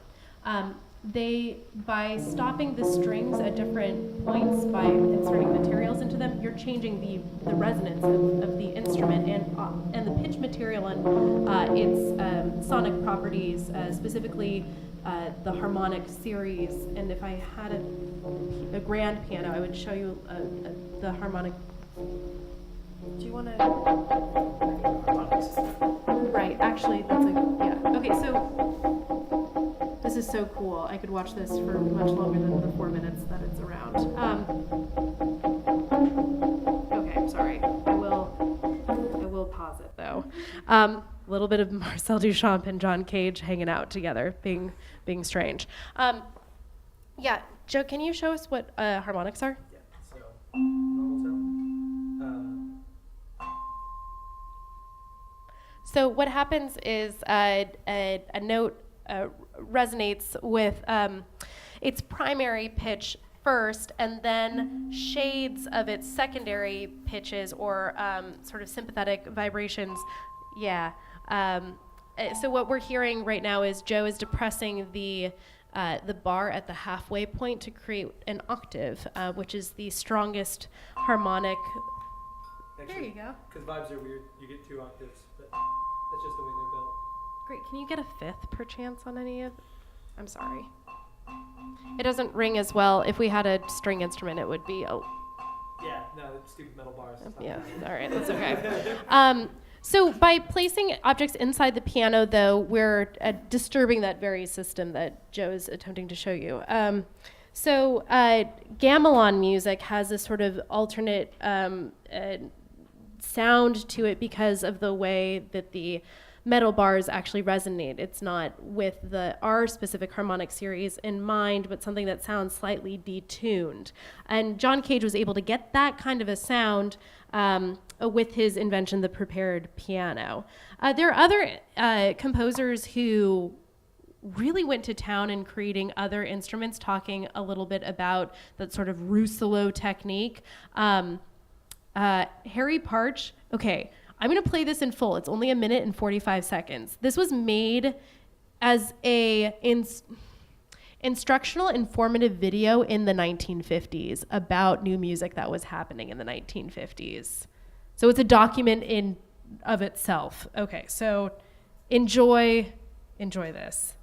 By stopping the strings at different points, by inserting materials into them, you're changing the resonance of the instrument and the pitch material and its sonic properties, specifically the harmonic series. And if I had a grand piano, I would show you the harmonic. Do you want to? Right, actually, yeah. Okay, so this is so cool. I could watch this for much longer than the 4 minutes that it's around. Okay, I'm sorry. I will pause it though. A little bit of Marcel Duchamp and John Cage hanging out together, being strange. Yeah, Joe, can you show us what harmonics are? Yeah, so normal tone. So what happens is a note resonates with its primary pitch first, and then shades of its secondary pitches or sort of sympathetic vibrations. Yeah. So what we're hearing right now is Joe is depressing the bar at the halfway point to create an octave, which is the strongest harmonic. Actually, There you go. Because vibes are weird. You get 2 octaves, but that's just the way they're built. Great. Can you get a fifth perchance on any of? I'm sorry. It doesn't ring as well. If we had a string instrument, it would be. Yeah, no, it's stupid metal bars. Yeah. All right. That's okay. So by placing objects inside the piano, though, we're disturbing that very system that Joe is attempting to show you. So gamelan music has this sort of alternate sound to it because of the way that the metal bars actually resonate. It's not with our specific harmonic series in mind, but something that sounds slightly detuned. And John Cage was able to get that kind of a sound with his invention, the prepared piano. There are other composers who really went to town in creating other instruments, talking a little bit about that sort of Rousselot technique. Harry Parch, okay, I'm going to play this in full. It's only 1 minute and 45 seconds. This was made as a instructional, informative video in the 1950s about new music that was happening in the 1950s. So it's a document of itself. Okay, so enjoy this.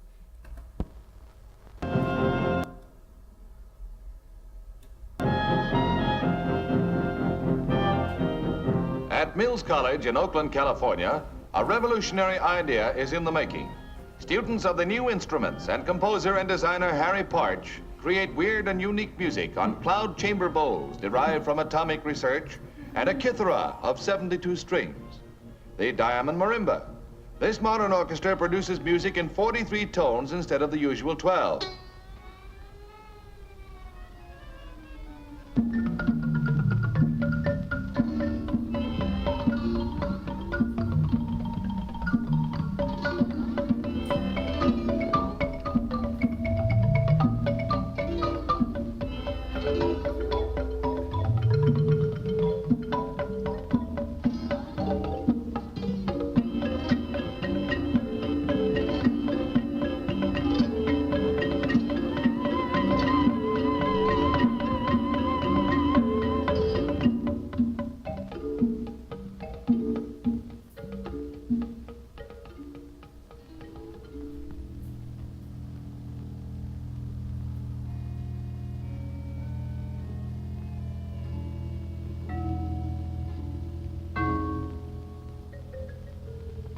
At Mills College in Oakland, California, a revolutionary idea is in the making. Students of the new instruments and composer and designer Harry Parch create weird and unique music on cloud chamber bowls derived from atomic research and a kithara of 72 strings. The diamond marimba. This modern orchestra produces music in 43 tones instead of the usual 12.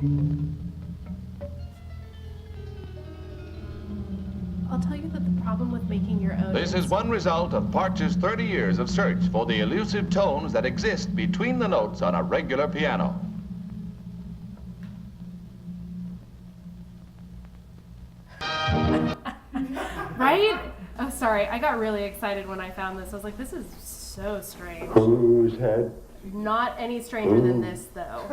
I'll tell you that the problem with making your own. This is one result of Parch's 30 years of search for the elusive tones that exist between the notes on a regular piano. Right? Oh, sorry. I got really excited when I found this. I was like, this is so strange. Whose head? Not any stranger than this, though.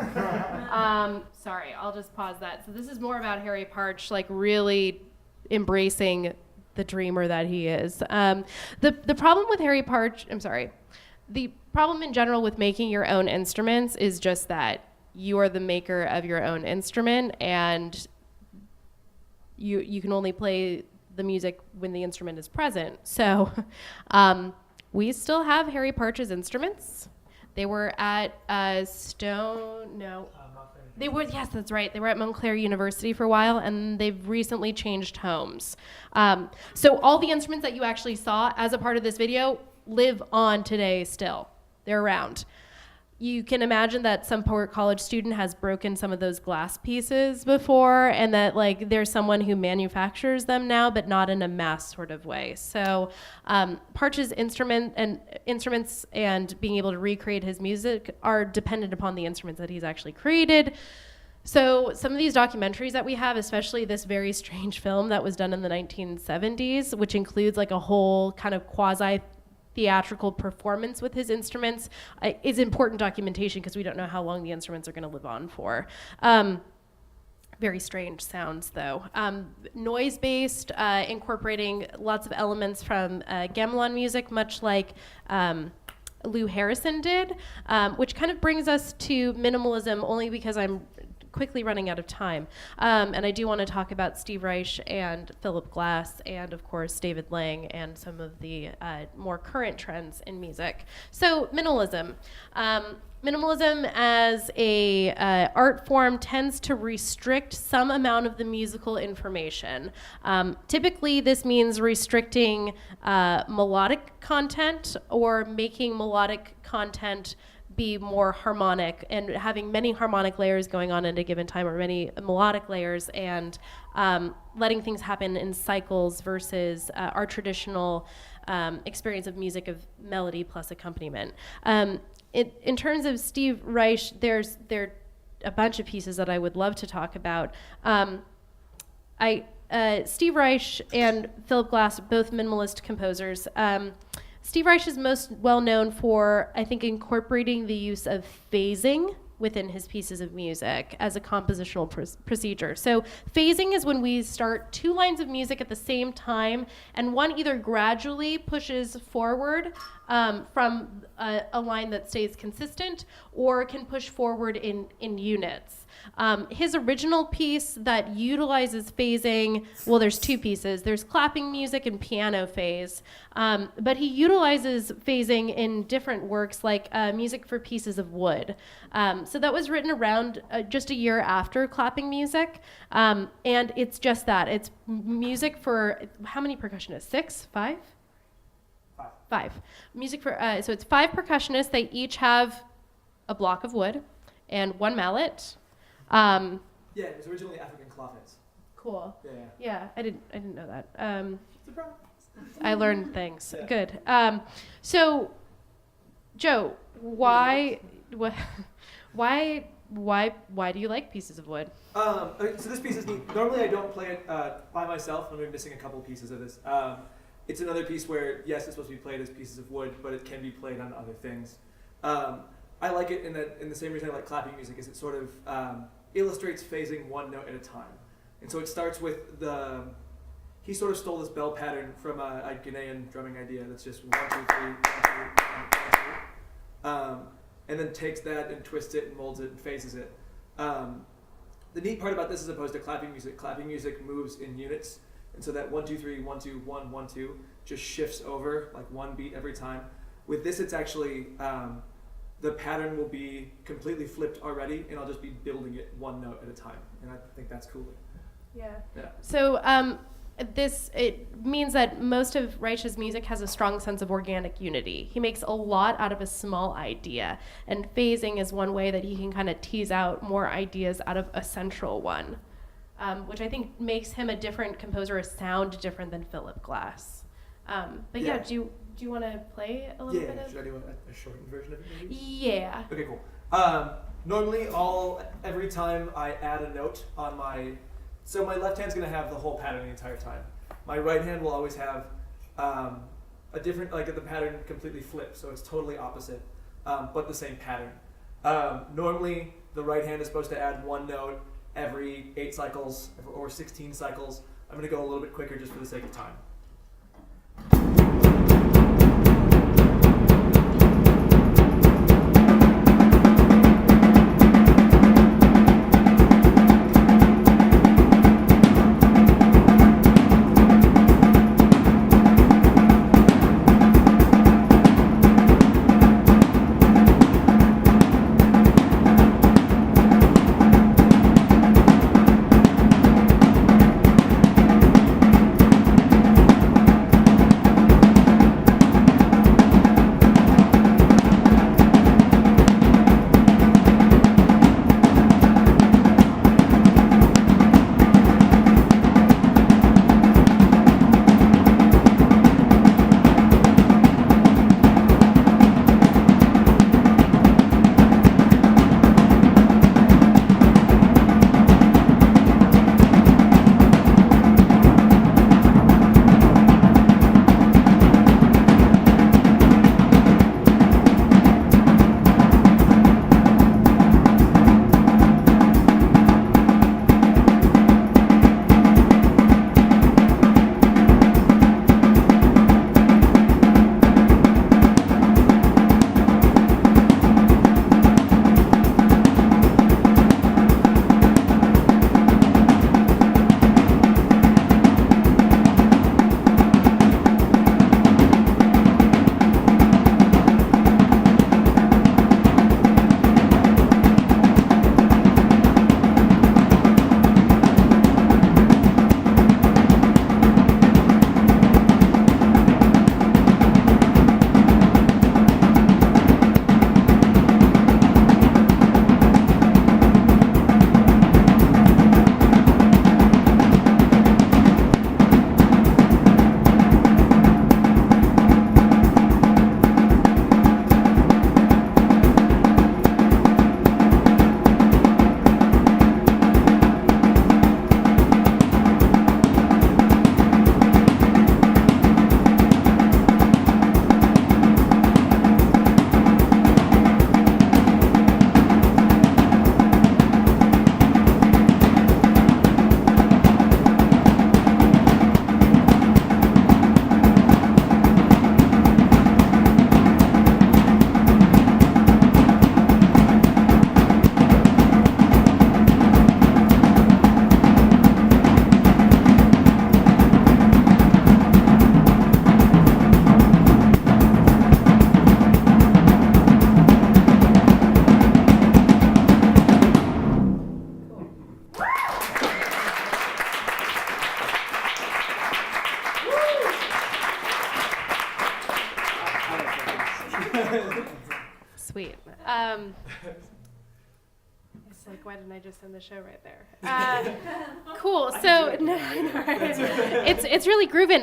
Sorry, I'll just pause that. So this is more about Harry Parch, like really embracing the dreamer that he is. The problem with Harry Parch, the problem in general with making your own instruments is just that you are the maker of your own instrument, and you can only play the music when the instrument is present. So we still have Harry Parch's instruments. They were at They were, yes, that's right. They were at Montclair University for a while, and they've recently changed homes. So all the instruments that you actually saw as a part of this video live on today still. They're around. You can imagine that some poor college student has broken some of those glass pieces before, and that like there's someone who manufactures them now, but not in a mass sort of way. So Parch's instruments and being able to recreate his music are dependent upon the instruments that he's actually created. So some of these documentaries that we have, especially this very strange film that was done in the 1970s, which includes like a whole kind of quasi-theatrical performance with his instruments, is important documentation because we don't know how long the instruments are going to live on for. Very strange sounds, though. Noise-based, incorporating lots of elements from gamelan music, much like Lou Harrison did, which kind of brings us to minimalism only because I'm quickly running out of time. And I do want to talk about Steve Reich and Philip Glass and, of course, David Lang and some of the more current trends in music. So minimalism. Minimalism as a art form tends to restrict some amount of the musical information. Typically, this means restricting melodic content or making melodic content be more harmonic and having many harmonic layers going on at a given time, or many melodic layers, and letting things happen in cycles versus our traditional experience of music of melody plus accompaniment. In terms of Steve Reich, there are a bunch of pieces that I would love to talk about. Steve Reich and Philip Glass, both minimalist composers. Steve Reich is most well known for, I think, incorporating the use of phasing within his pieces of music as a compositional procedure. So phasing is when we start two lines of music at the same time, and one either gradually pushes forward from a line that stays consistent, or can push forward in units. His original piece that utilizes phasing, well, there's two pieces. There's clapping music and piano phase, but he utilizes phasing in different works, like music for pieces of wood. So that was written around just a year after clapping music, and it's just that. It's music for, how many percussionists? 6? 5? 5. Music for, so it's 5 percussionists. They each have a block of wood and 1 mallet. Yeah, it was originally African clavinets. Cool. Yeah. Yeah, I didn't know that. Surprise. I learned things. Yeah. Good. So, Joe, why do you like pieces of wood? So this piece is neat. Normally I don't play it by myself. I'm missing a couple pieces of this. It's another piece where, yes, it's supposed to be played as pieces of wood, but it can be played on other things. I like it in the same reason I like clapping music, is it sort of illustrates phasing one note at a time. And so it starts with he sort of stole this bell pattern from a Ghanaian drumming idea that's just 1, 2, 3, 1, 2, 1, 2, and then takes that and twists it and molds it and phases it. The neat part about this, as opposed to clapping music moves in units, and so that 1, 2, 3, 1, 2, 1, 1, 2 just shifts over like one beat every time. With this, it's actually the pattern will be completely flipped already, and I'll just be building it one note at a time, and I think that's cool. Yeah. Yeah. So it means that most of Reich's music has a strong sense of organic unity. He makes a lot out of a small idea, and phasing is one way that he can kind of tease out more ideas out of a central one, which I think makes him a different composer, a sound different than Philip Glass. But yeah, do you want to play a little bit of? Should I do a shortened version of it maybe? Yeah. Okay, cool. Normally, every time I add a note on so my left hand's gonna have the whole pattern the entire time. My right hand will always have a different, like the pattern completely flips, so it's totally opposite, but the same pattern. Normally, the right hand is supposed to add one note every 8 cycles or 16 cycles. I'm gonna go a little bit quicker just for the sake of time. Sweet. It's like, why didn't I just end the show right there? Cool. So no, it's really grooving.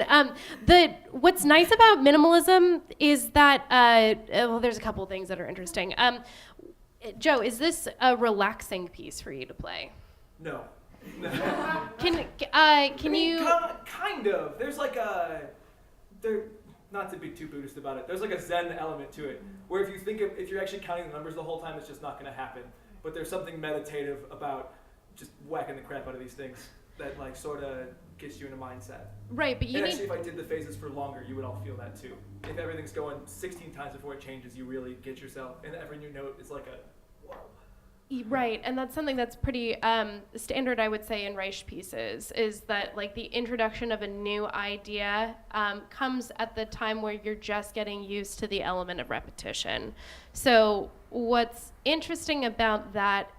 What's nice about minimalism is that well, there's a couple things that are interesting. Joe, is this a relaxing piece for you to play? No. Can you? Kind of. There's like not to be too Buddhist about it. There's like a Zen element to it, where if you're actually counting the numbers the whole time, it's just not going to happen. But there's something meditative about just whacking the crap out of these things that like sort of gets you in a mindset. Right, but actually, if I did the phases for longer, you would all feel that too. If everything's going 16 times before it changes, you really get yourself, and every new note is like a whoa. Right, and that's something that's pretty standard, I would say, in Reich pieces, is that like the introduction of a new idea comes at the time where you're just getting used to the element of repetition. So what's interesting about that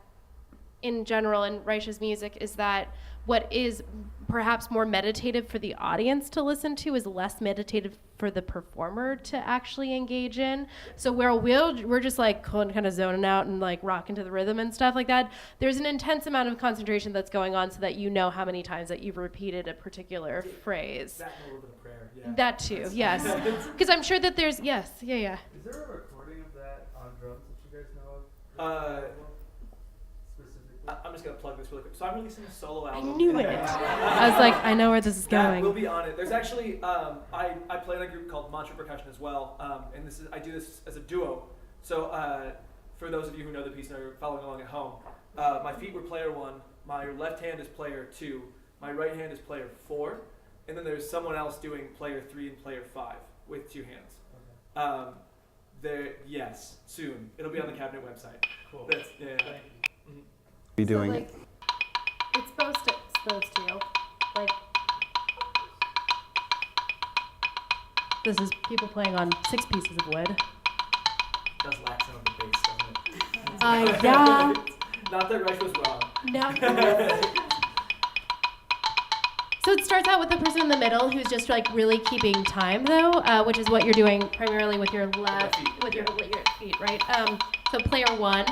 in general in Reich's music is that what is perhaps more meditative for the audience to listen to is less meditative for the performer to actually engage in. So where we're just like kind of zoning out and like rocking to the rhythm and stuff like that, there's an intense amount of concentration that's going on so that you know how many times that you've repeated a particular phrase. That and a little bit of prayer, yeah. That too, yes. Because I'm sure that there's, yes, yeah. Is there a recording of that on drums that you guys know of? Specifically? I'm just going to plug this really quick. So I'm releasing a solo I album. knew it. I was like, I know where this is That going. will be on it. There's actually, I play in a group called Mantra Percussion as well, and I do this as a duo. So for those of you who know the piece and are following along at home, my feet were player 1, my left hand is player 2, my right hand is player 4, and then there's someone else doing player 3 and player 5 with 2 hands. Yes, soon. It'll be on the cabinet website. Cool. That's, yeah. Be doing so, like, it's supposed to, like, this is people playing on 6 pieces of wood. Does lack some of the bass, doesn't it? Yeah. Not that Reich was wrong. No. So it starts out with the person in the middle who's just like really keeping time though, which is what you're doing primarily with your left, with your feet, right? So player 1.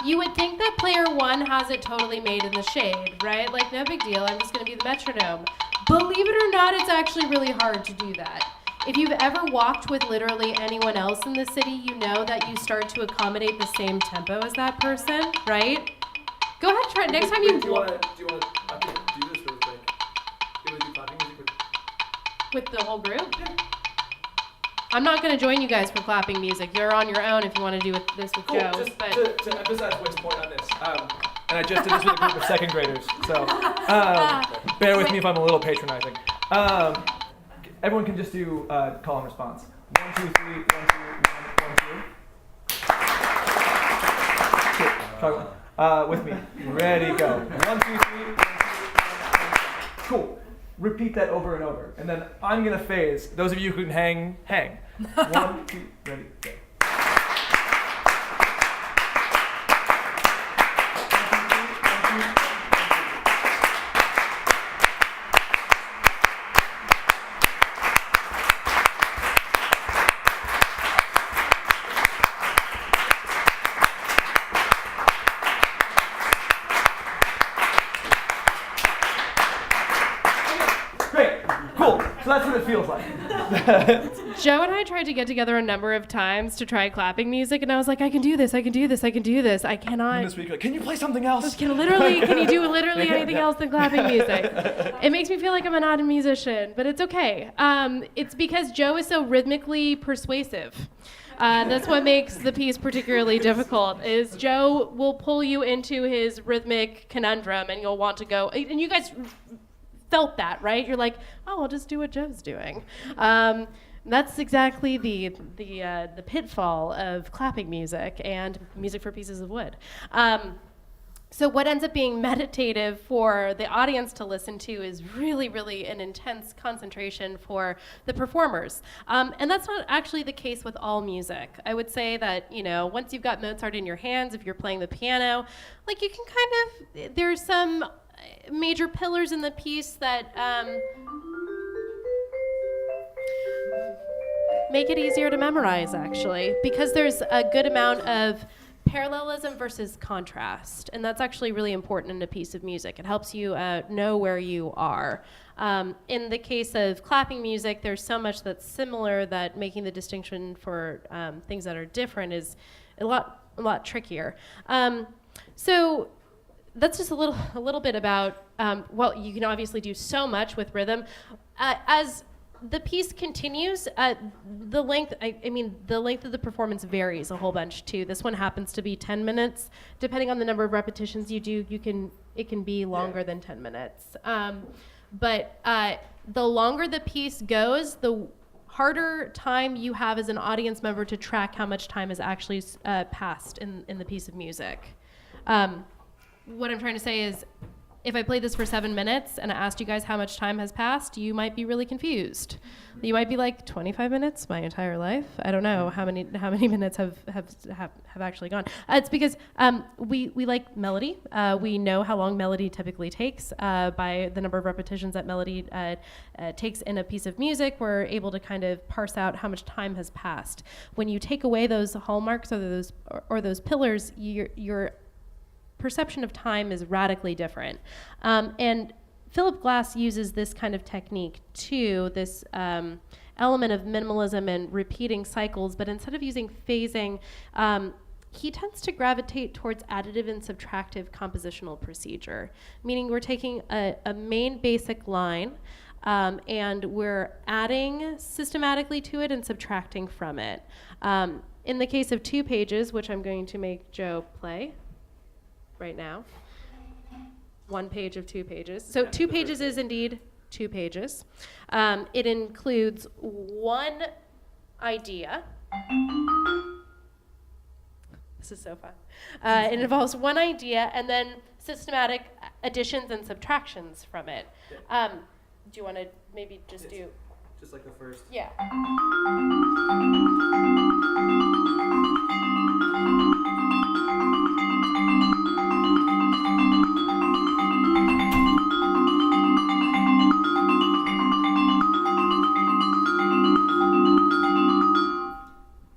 You would think that player 1 has it totally made in the shade, right? Like, no big deal, I'm just gonna be the metronome. Believe it or not, it's actually really hard to do that. If you've ever walked with literally anyone else in the city, you know that you start to accommodate the same tempo as that person, right? Go ahead, try it. Next time you do you want to do this really quick? Do you want to do clapping music with the whole group? Yeah. I'm not going to join you guys for clapping music. You're on your own if you want to do this with Cool. Joe. Just but to emphasize Wynn's point on this, and I just did this with a group of second graders, so bear with me if I'm a little patronizing. Everyone can just do call and response. 1, 2, 3, 1, 2, 1, 2. Cool. Try one. With me. Ready, go. 1, 2, 3. 1, 2, 3. Cool. Repeat that over and over. And then I'm going to phase. Those of you who can hang. 1, 2, ready, go. So that's what it feels like. Joe and I tried to get together a number of times to try clapping music, and I was like, I can do this. I cannot. And this week, like, can you play something else? Can you do literally anything else than clapping music? It makes me feel like I'm not a musician, but it's okay. It's because Joe is so rhythmically persuasive. That's what makes the piece particularly difficult, is Joe will pull you into his rhythmic conundrum, and you'll want to go, and you guys felt that, right? You're like, oh, I'll just do what Joe's doing. That's exactly the pitfall of clapping music and music for pieces of wood. So what ends up being meditative for the audience to listen to is really, really an intense concentration for the performers. And that's not actually the case with all music. I would say that, once you've got Mozart in your hands, if you're playing the piano, like you can there's some major pillars in the piece that make it easier to memorize, actually, because there's a good amount of parallelism versus contrast, and that's actually really important in a piece of music. It helps you know where you are. In the case of clapping music, there's so much that's similar that making the distinction for things that are different is a lot trickier. So that's just a little bit about, well, you can obviously do so much with rhythm. As the piece continues, the length of the performance varies a whole bunch too. This one happens to be 10 minutes. Depending on the number of repetitions you do, it can be longer than 10 minutes. But the longer the piece goes, the harder time you have as an audience member to track how much time is actually passed in the piece of music. What I'm trying to say is, if I played this for 7 minutes and I asked you guys how much time has passed, you might be really confused. You might be like, 25 minutes, my entire life? I don't know how many minutes have actually gone. It's because we like melody. We know how long melody typically takes by the number of repetitions that melody takes in a piece of music. We're able to kind of parse out how much time has passed. When you take away those hallmarks or those pillars, your perception of time is radically different. And Philip Glass uses this kind of technique too, this element of minimalism and repeating cycles, but instead of using phasing, he tends to gravitate towards additive and subtractive compositional procedure, meaning we're taking a main basic line and we're adding systematically to it and subtracting from it. In the case of 2 pages, which I'm going to make Joe play right now, 1 page of 2 pages. So 2 pages is indeed 2 pages. It includes 1 idea. This is so fun. It involves 1 idea and then systematic additions and subtractions from it. Do you want to maybe just do? Just like the first. Yeah.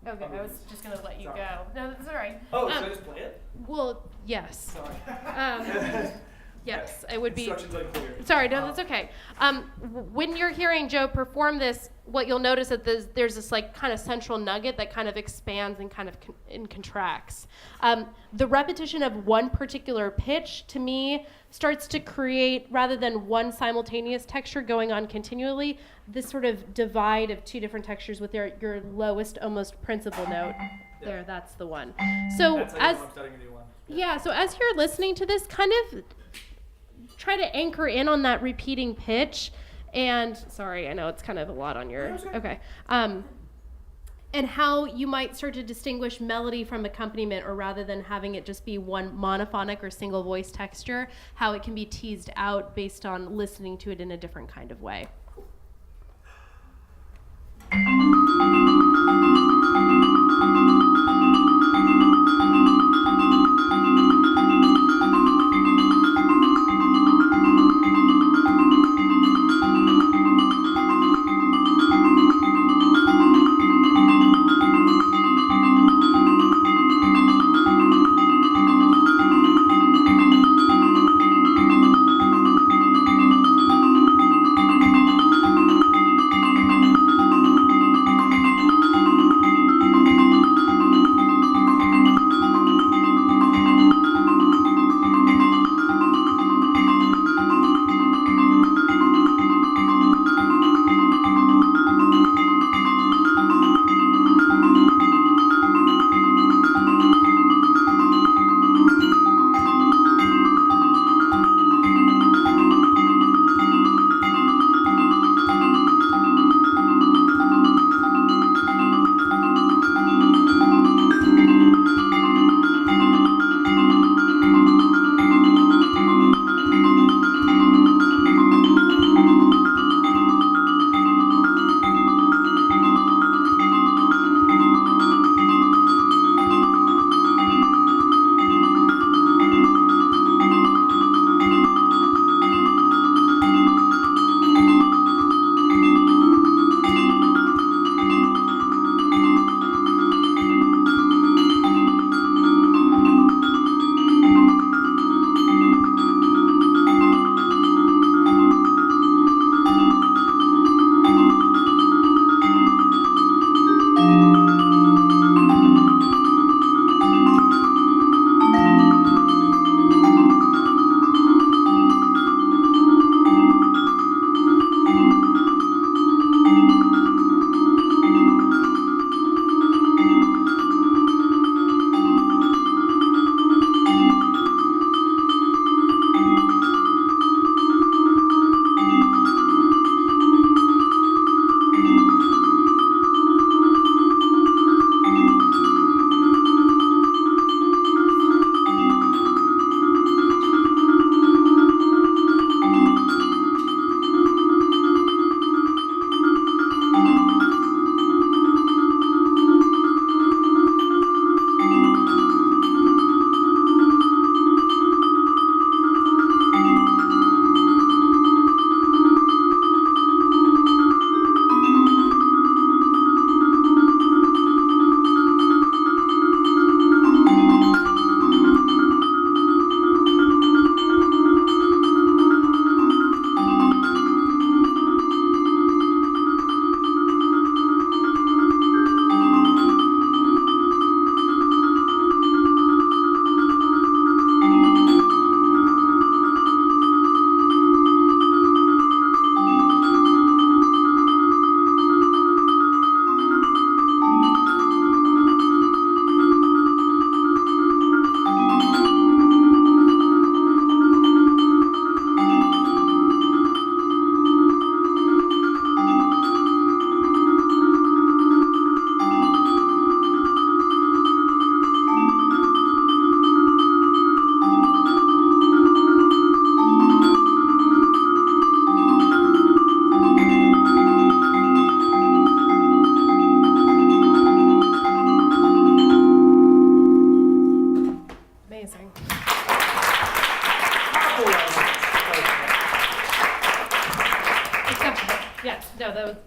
Okay, I was just going to let you Sorry. go. No, that's all right. Oh, should I just play it? Well, yes. Sorry. Yes, it would be. Instructions unclear. Sorry, no, that's okay. When you're hearing Joe perform this, what you'll notice that there's this like kind of central nugget that kind of expands and kind of contracts. The repetition of one particular pitch, to me, starts to create, rather than one simultaneous texture going on continually, this sort of divide of 2 different textures with your lowest, almost principal note. Yeah. There, that's the one. So That's how you as know I'm starting a new one. yeah, so as you're listening to this, kind of try to anchor in on that repeating pitch. And sorry, I know it's kind of a lot on your, okay. And how you might start to distinguish melody from accompaniment, or rather than having it just be one monophonic or single voice texture, how it can be teased out based on listening to it in a different kind of way.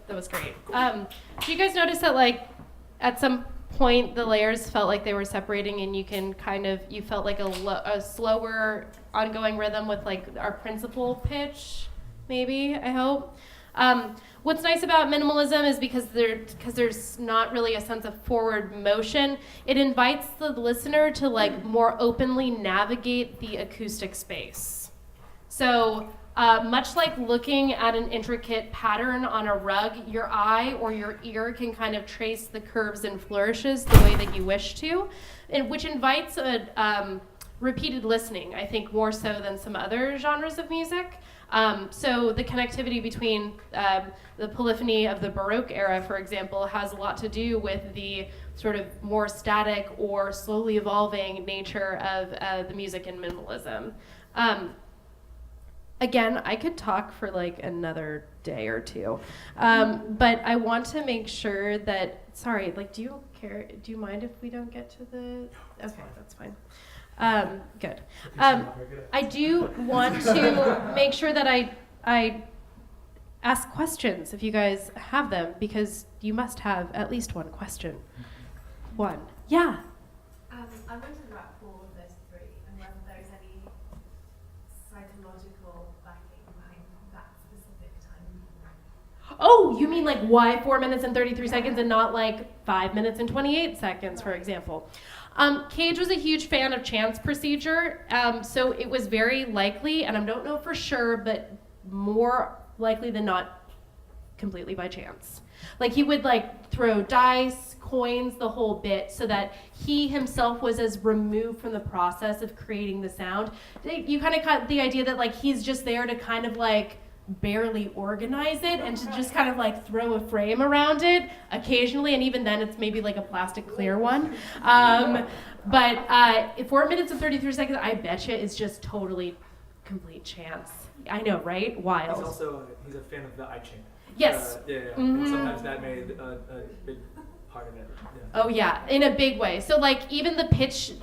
that was great. Do you guys notice that like at some point the layers felt like they were separating, and you felt like a slower ongoing rhythm with like our principal pitch, maybe, I hope. What's nice about minimalism is because there's not really a sense of forward motion, it invites the listener to like more openly navigate the acoustic space. So much like looking at an intricate pattern on a rug, your eye or your ear can kind of trace the curves and flourishes the way that you wish to, and which invites a repeated listening, I think, more so than some other genres of music. So the connectivity between the polyphony of the Baroque era, for example, has a lot to do with the sort of more static or slowly evolving nature of the music in minimalism. Again, I could talk for like another day or two, but I want to make sure that, sorry, like, do you mind if we don't get to the, okay, that's fine. Good. I do want to make sure that I ask questions if you guys have them, because you must have at least one question. One. Yeah. I wondered about all of those three and whether there's any psychological backing behind that specific time. Oh, you mean like why 4 minutes and 33 seconds and not like 5 minutes and 28 seconds, for example? Cage was a huge fan of chance procedure, so it was very likely, and I don't know for sure, but more likely than not, completely by chance. Like he would like throw dice, coins, the whole bit, so that he himself was as removed from the process of creating the sound. You kind of got the idea that like he's just there to kind of like barely organize it and to just kind of like throw a frame around it occasionally, and even then it's maybe like a plastic clear one. But 4 minutes and 33 seconds, I betcha is just totally complete chance. I know, right? Wild. He's a fan of the I Ching. Yes. Yeah. Mm-hmm. And sometimes that made a big part of it. Yeah. Oh yeah, in a big way. So like even the pitch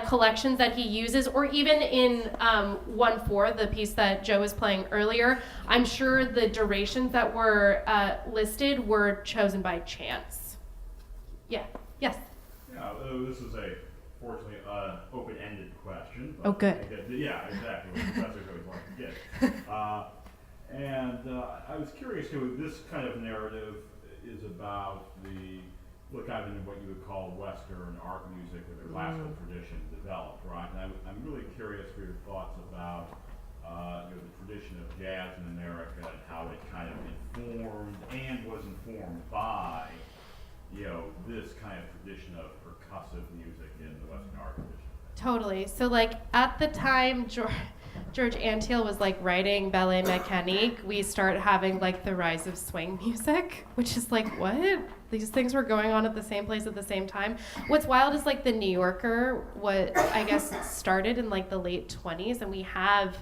collections that he uses, or even in 1/4, the piece that Joe was playing earlier, I'm sure the durations that were listed were chosen by chance. Yeah. Yes. Yeah. This is a fortunately open-ended question. Oh, good. Yeah, exactly. What professors always like to get. I was curious too. This kind of narrative is about what you would call Western art music, or the classical tradition developed, right? And I'm really curious for your thoughts about the tradition of jazz in America and how it kind of informed and was informed by this kind of tradition of percussive music in the Western art tradition. Totally. So like at the time George Antheil was like writing Ballet Mécanique, we start having like the rise of swing music, which is like, what? These things were going on at the same place at the same time. What's wild is like the New Yorker, what I guess started in like the late 20s, and we have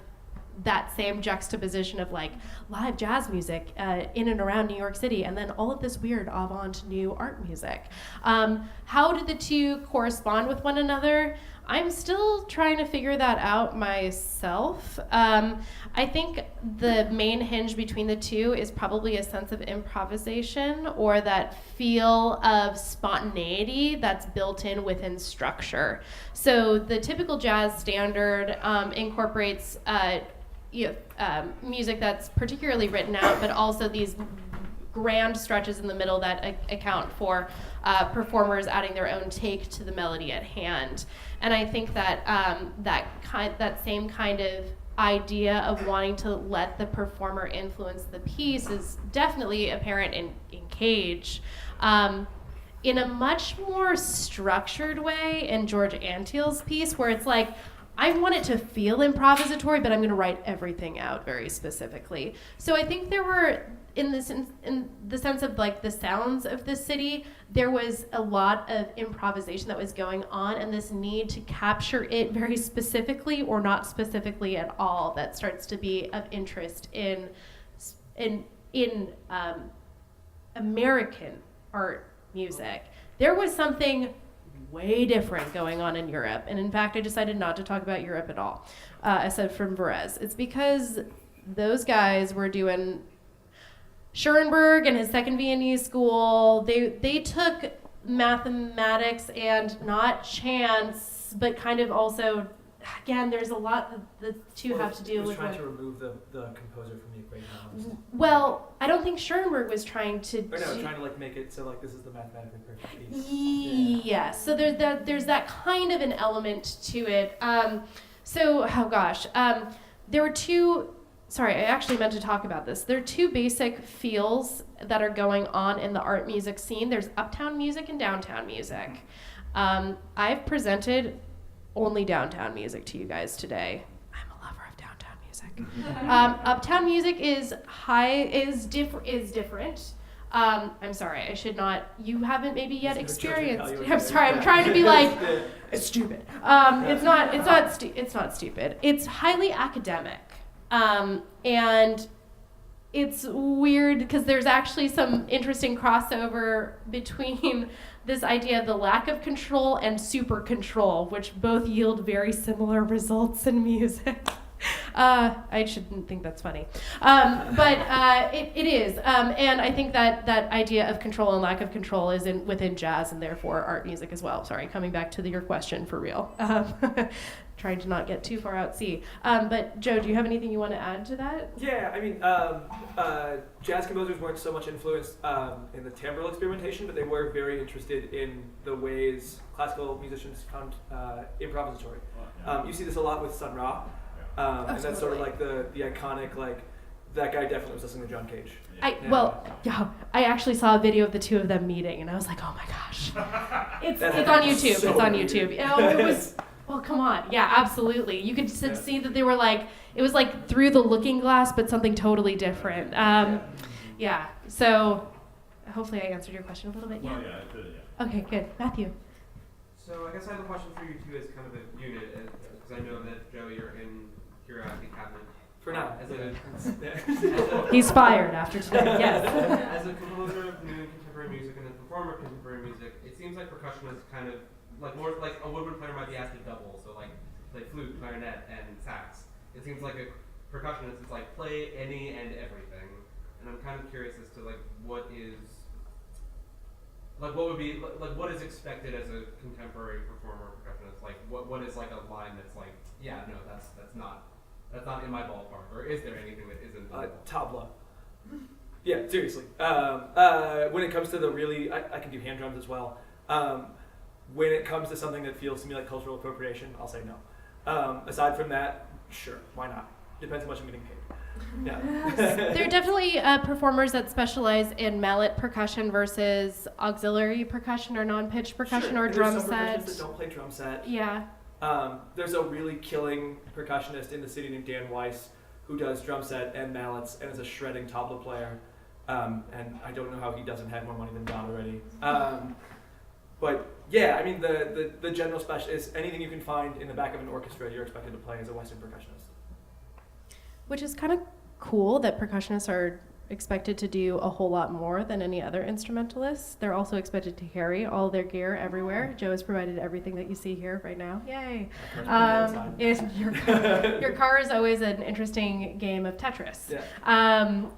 that same juxtaposition of like live jazz music in and around New York City, and then all of this weird avant new art music. How did the two correspond with one another? I'm still trying to figure that out myself. I think the main hinge between the two is probably a sense of improvisation, or that feel of spontaneity that's built in within structure. So the typical jazz standard incorporates music that's particularly written out, but also these grand stretches in the middle that account for performers adding their own take to the melody at hand. And I think that that same kind of idea of wanting to let the performer influence the piece is definitely apparent in Cage. In a much more structured way in George Antheil's piece, where it's like, I want it to feel improvisatory, but I'm going to write everything out very specifically. So I think there were, in the sense of like the sounds of the city, there was a lot of improvisation that was going on, and this need to capture it very specifically or not specifically at all that starts to be of interest in American art music. There was something way different going on in Europe, and in fact I decided not to talk about Europe at all, aside from Varese. It's because those guys were doing Schoenberg and his second Viennese school, they took mathematics and not chance, but kind of also, again, there's a lot that the two have to do with. Trying to remove the composer from the equation. Well, I don't think Schoenberg was trying to. Or no, trying to like make it so like this is the mathematically perfect piece. Yeah. So there's that kind of an element to it. There were two. Sorry, I actually meant to talk about this. There are two basic feels that are going on in the art music scene. There's uptown music and downtown music. I've presented only downtown music to you guys today. I'm a lover of downtown music. Uptown music is different. I'm sorry, I should not. You haven't maybe yet experienced. I'm sorry, I'm trying to be like, it's stupid. It's not stupid. It's highly academic. And it's weird because there's actually some interesting crossover between this idea of the lack of control and super control, which both yield very similar results in music. I shouldn't think that's funny. But it is. And I think that idea of control and lack of control is within jazz and therefore art music as well. Sorry, coming back to your question for real. Trying to not get too far out sea. But Joe, do you have anything you want to add to that? Yeah, I mean, jazz composers weren't so much influenced in the timbral experimentation, but they were very interested in the ways classical musicians found improvisatory. You see this a lot with Sun Ra, and that's sort of like the iconic, like, that guy definitely was listening to John Cage. I actually saw a video of the two of them meeting, and I was like, oh my gosh. It's on YouTube. So it's on weird. YouTube. It was... Well, come on. Yeah, absolutely. You could see that they were like, it was like through the looking glass, but something totally different. Yeah. So hopefully I answered your question a little bit. Yeah. Well, yeah, it did, yeah. Okay, good. Matthew. So I guess I have a question for you two as kind of a unit, because I know that, Joe, you're in Curiosity Cabinet. For now. He's fired after today, yes. As a composer of new contemporary music and a performer of contemporary music, it seems like percussionists kind of, like more like a woodwind player might be asked to double, so like play flute, clarinet, and sax. It seems like a percussionist is like play any and everything, and I'm kind of curious as to like what is expected as a contemporary performer or percussionist. Like what is like a line that's like, yeah, no, that's not in my ballpark, or is there anything that isn't? Tabla. Yeah, seriously. When it comes to the really, I can do hand drums as well. When it comes to something that feels to me like cultural appropriation, I'll say no. Aside from that, sure, why not? Depends how much I'm getting paid. Yeah. There are definitely performers that specialize in mallet percussion versus auxiliary percussion or non-pitch percussion or drum set. There's some percussionists that don't play drum set. Yeah. There's a really killing percussionist in the city named Dan Weiss who does drum set and mallets and is a shredding tabla player. And I don't know how he doesn't have more money than God already. But yeah, I mean, the general special is anything you can find in the back of an orchestra you're expected to play as a Western percussionist. Which is kind of cool that percussionists are expected to do a whole lot more than any other instrumentalists. They're also expected to carry all their gear everywhere. Joe has provided everything that you see here right now. Yay! Your car is always an interesting game of Tetris. Yeah.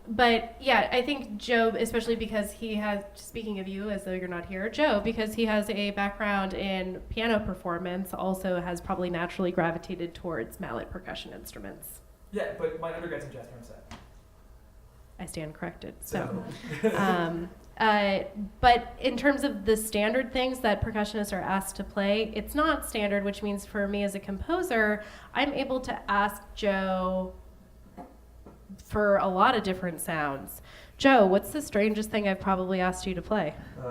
But yeah, I think Joe, especially because he has, speaking of you as though you're not here, Joe, because he has a background in piano performance, also has probably naturally gravitated towards mallet percussion instruments. Yeah, but my undergrad's in jazz drum set. I stand corrected. So, but in terms of the standard things that percussionists are asked to play, it's not standard, which means for me as a composer, I'm able to ask Joe for a lot of different sounds. Joe, what's the strangest thing I've probably asked you to play? I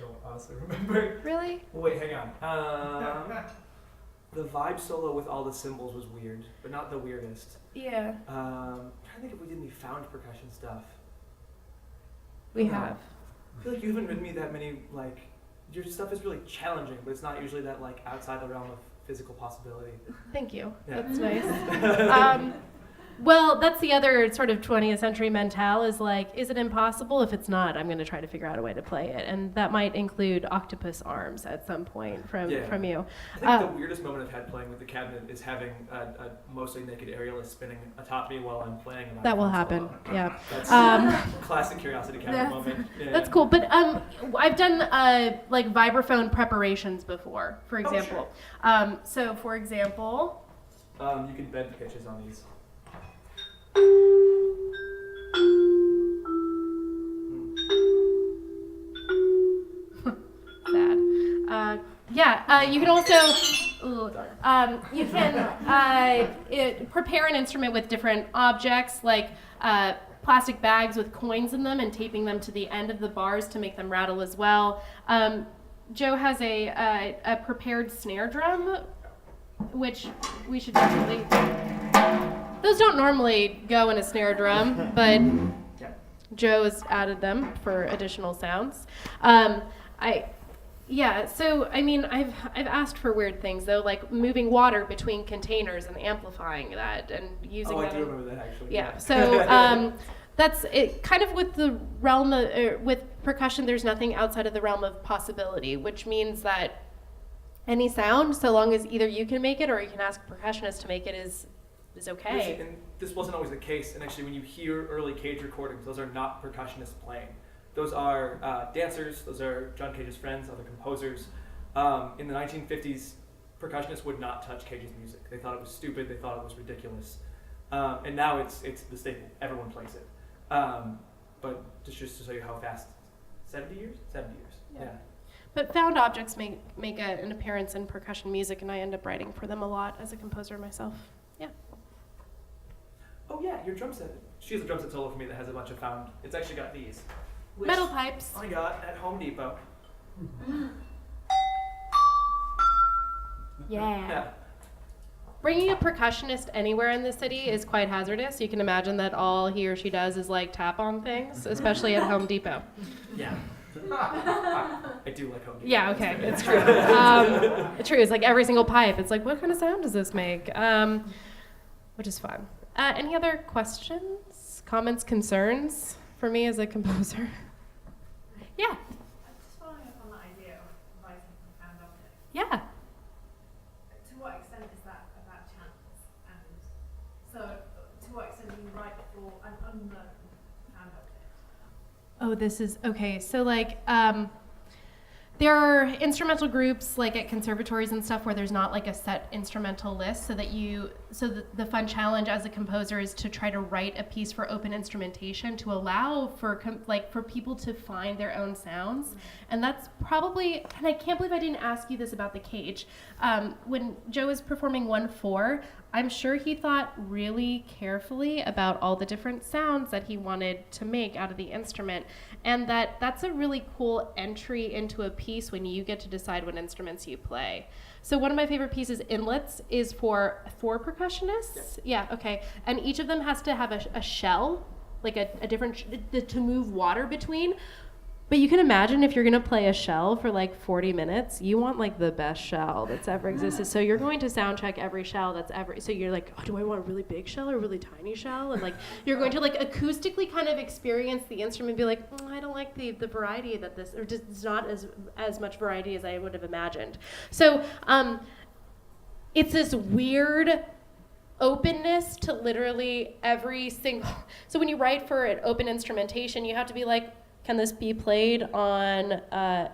don't honestly remember. Really? Well, wait, hang on. The vibe solo with all the cymbals was weird, but not the weirdest. Yeah. I'm trying to think if we did any found percussion stuff. We have. I feel like you haven't written me that many, like, your stuff is really challenging, but it's not usually that, like, outside the realm of physical possibility. Thank you. Yeah. That's nice. Well, that's the other sort of 20th century mentale is like, is it impossible? If it's not, I'm going to try to figure out a way to play it. And that might include octopus arms at some point from you. I think the weirdest moment I've had playing with the cabinet is having a mostly naked aerialist spinning atop me while I'm playing. That will happen, yeah. That's classic Curiosity Cabinet moment. Yeah, that's cool, but I've done like vibraphone preparations before, for example. So, for example... you can bend pitches on these. Sad. You can also prepare an instrument with different objects like plastic bags with coins in them and taping them to the end of the bars to make them rattle as well. Joe has a prepared snare drum, which we should definitely... Those don't normally go in a snare drum, but Joe has added them for additional sounds. So I mean, I've asked for weird things though, like moving water between containers and amplifying that and using that. I do remember that actually. Yeah. So that's it. Kind of with the realm of with percussion, there's nothing outside of the realm of possibility, which means that any sound, so long as either you can make it or you can ask a percussionist to make it, is okay. And this wasn't always the case, and actually when you hear early Cage recordings, those are not percussionists playing. Those are dancers, those are John Cage's friends, other composers. In the 1950s, percussionists would not touch Cage's music. They thought it was stupid, they thought it was ridiculous. And now it's the staple, everyone plays it. But just to show you how fast, 70 years? 70 years, yeah. But found objects make an appearance in percussion music, and I end up writing for them a lot as a composer myself. Yeah. Oh yeah, your drum set. She has a drum set solo for me that has a bunch of found. It's actually got these. Metal pipes. I got at Home Depot. Yeah. Bringing a percussionist anywhere in the city is quite hazardous. You can imagine that all he or she does is like tap on things, especially at Home Depot. Yeah. I do like Home Depot. Yeah, okay, it's true. It's true. It's like every single pipe. It's like, what kind of sound does this make? Which is fun. Any other questions, comments, concerns for me as a composer? Yeah. I'm just following up on the idea of writing for found objects. Yeah. To what extent is that about chance? And so, to what extent do you write for an unknown found object? Oh, this is okay. So like, there are instrumental groups like at conservatories and stuff where there's not like a set instrumental list, so that the fun challenge as a composer is to try to write a piece for open instrumentation to allow for people to find their own sounds. And that's probably, and I can't believe I didn't ask you this about the Cage. When Joe was performing 1/4, I'm sure he thought really carefully about all the different sounds that he wanted to make out of the instrument. And that's a really cool entry into a piece when you get to decide what instruments you play. So one of my favorite pieces, Inlets, is for percussionists. Yeah, okay. And each of them has to have a shell, like a different, to move water between. But you can imagine if you're going to play a shell for like 40 minutes, you want like the best shell that's ever existed. So you're going to sound check every shell that's ever, so you're like, oh, do I want a really big shell or a really tiny shell? And like, you're going to like acoustically kind of experience the instrument and be like, I don't like the variety that this, or just it's not as much variety as I would have imagined. So it's this weird openness to literally every single, so when you write for an open instrumentation, you have to be like, can this be played on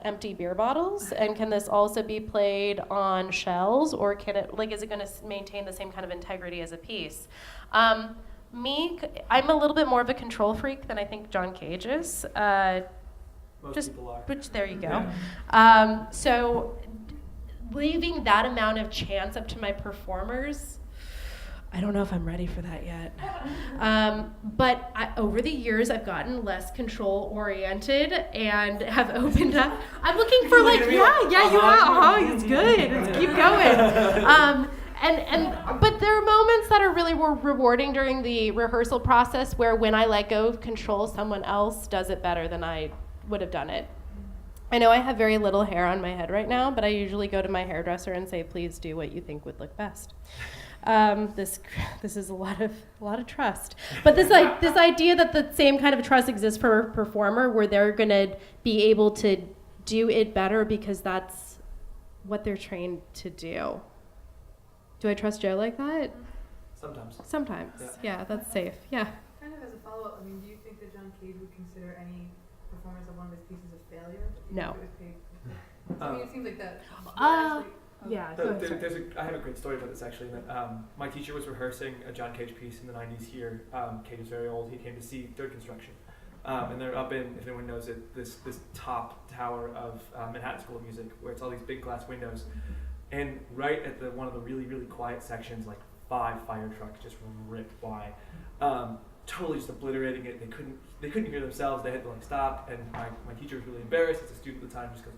empty beer bottles? And can this also be played on shells? Or can it, like, is it gonna maintain the same kind of integrity as a piece? I'm a little bit more of a control freak than I think John Cage is. Most people are. Which, there you go. So leaving that amount of chance up to my performers, I don't know if I'm ready for that yet. But over the years, I've gotten less control-oriented and have opened up. I'm looking for like, you are. It's good. Keep going. But there are moments that are really rewarding during the rehearsal process where when I let go of control, someone else does it better than I would have done it. I know I have very little hair on my head right now, but I usually go to my hairdresser and say, please do what you think would look best. This is a lot of trust, but this idea that the same kind of trust exists for a performer, where they're gonna be able to do it better because that's what they're trained to do. Do I trust Joe like that? Sometimes. Yeah, that's safe. Yeah. Kind of as a follow-up, I mean, do you think that John Cage would consider any performance of one of his pieces a failure? No. I mean, it seems like that. Yeah. I have a great story about this actually. That my teacher was rehearsing a John Cage piece in the 90s here. Cage is very old. He came to see Third Construction. And they're up in, if anyone knows it, this top tower of Manhattan School of Music, where it's all these big glass windows. And right at one of the really, really quiet sections, like 5 fire trucks just ripped by, totally just obliterating it. They couldn't hear themselves. They had to like stop. And my teacher was really embarrassed. As a student at the time, just goes,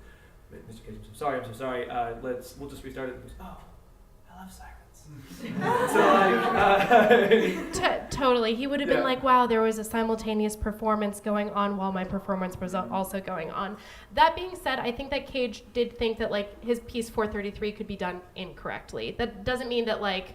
"Mr. Cage, I'm so sorry. We'll just restart it." And he goes, "Oh, I love sirens." So like, totally. He would have been like, wow, there was a simultaneous performance going on while my performance was also going on. That being said, I think that Cage did think that like his piece 433 could be done incorrectly. That doesn't mean that like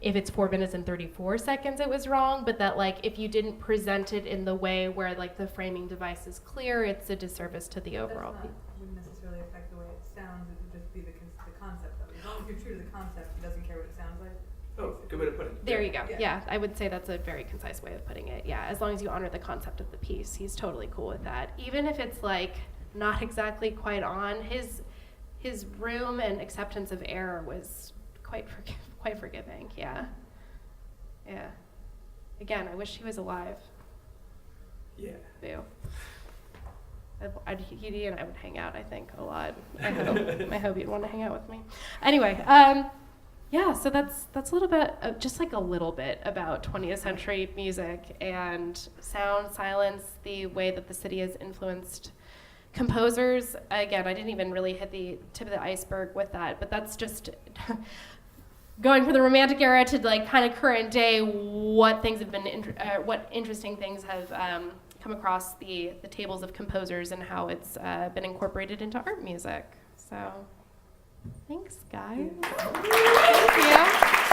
if it's 4 minutes and 34 seconds it was wrong, but that like if you didn't present it in the way where like the framing device is clear, it's a disservice to the overall piece. Wouldn't necessarily affect the way it sounds. It would just be the concept of it. As long as you're true to the concept, he doesn't care what it sounds like. oh, good way to put it. There you go. Yeah, I would say that's a very concise way of putting it. Yeah, as long as you honor the concept of the piece, he's totally cool with that. Even if it's like not exactly quite on, his room and acceptance of error was quite forgiving. Yeah. Again, I wish he was alive. Yeah. Boo. He and I would hang out, I think, a lot. I hope he'd want to hang out with me. Anyway, yeah, so that's a little bit, just like a little bit about 20th century music and sound, silence, the way that the city has influenced composers. Again, I didn't even really hit the tip of the iceberg with that, but that's just going from the Romantic era to like kind of current day, what things have been, what interesting things have come across the tables of composers and how it's been incorporated into art music. So, thanks, guys. Thank you.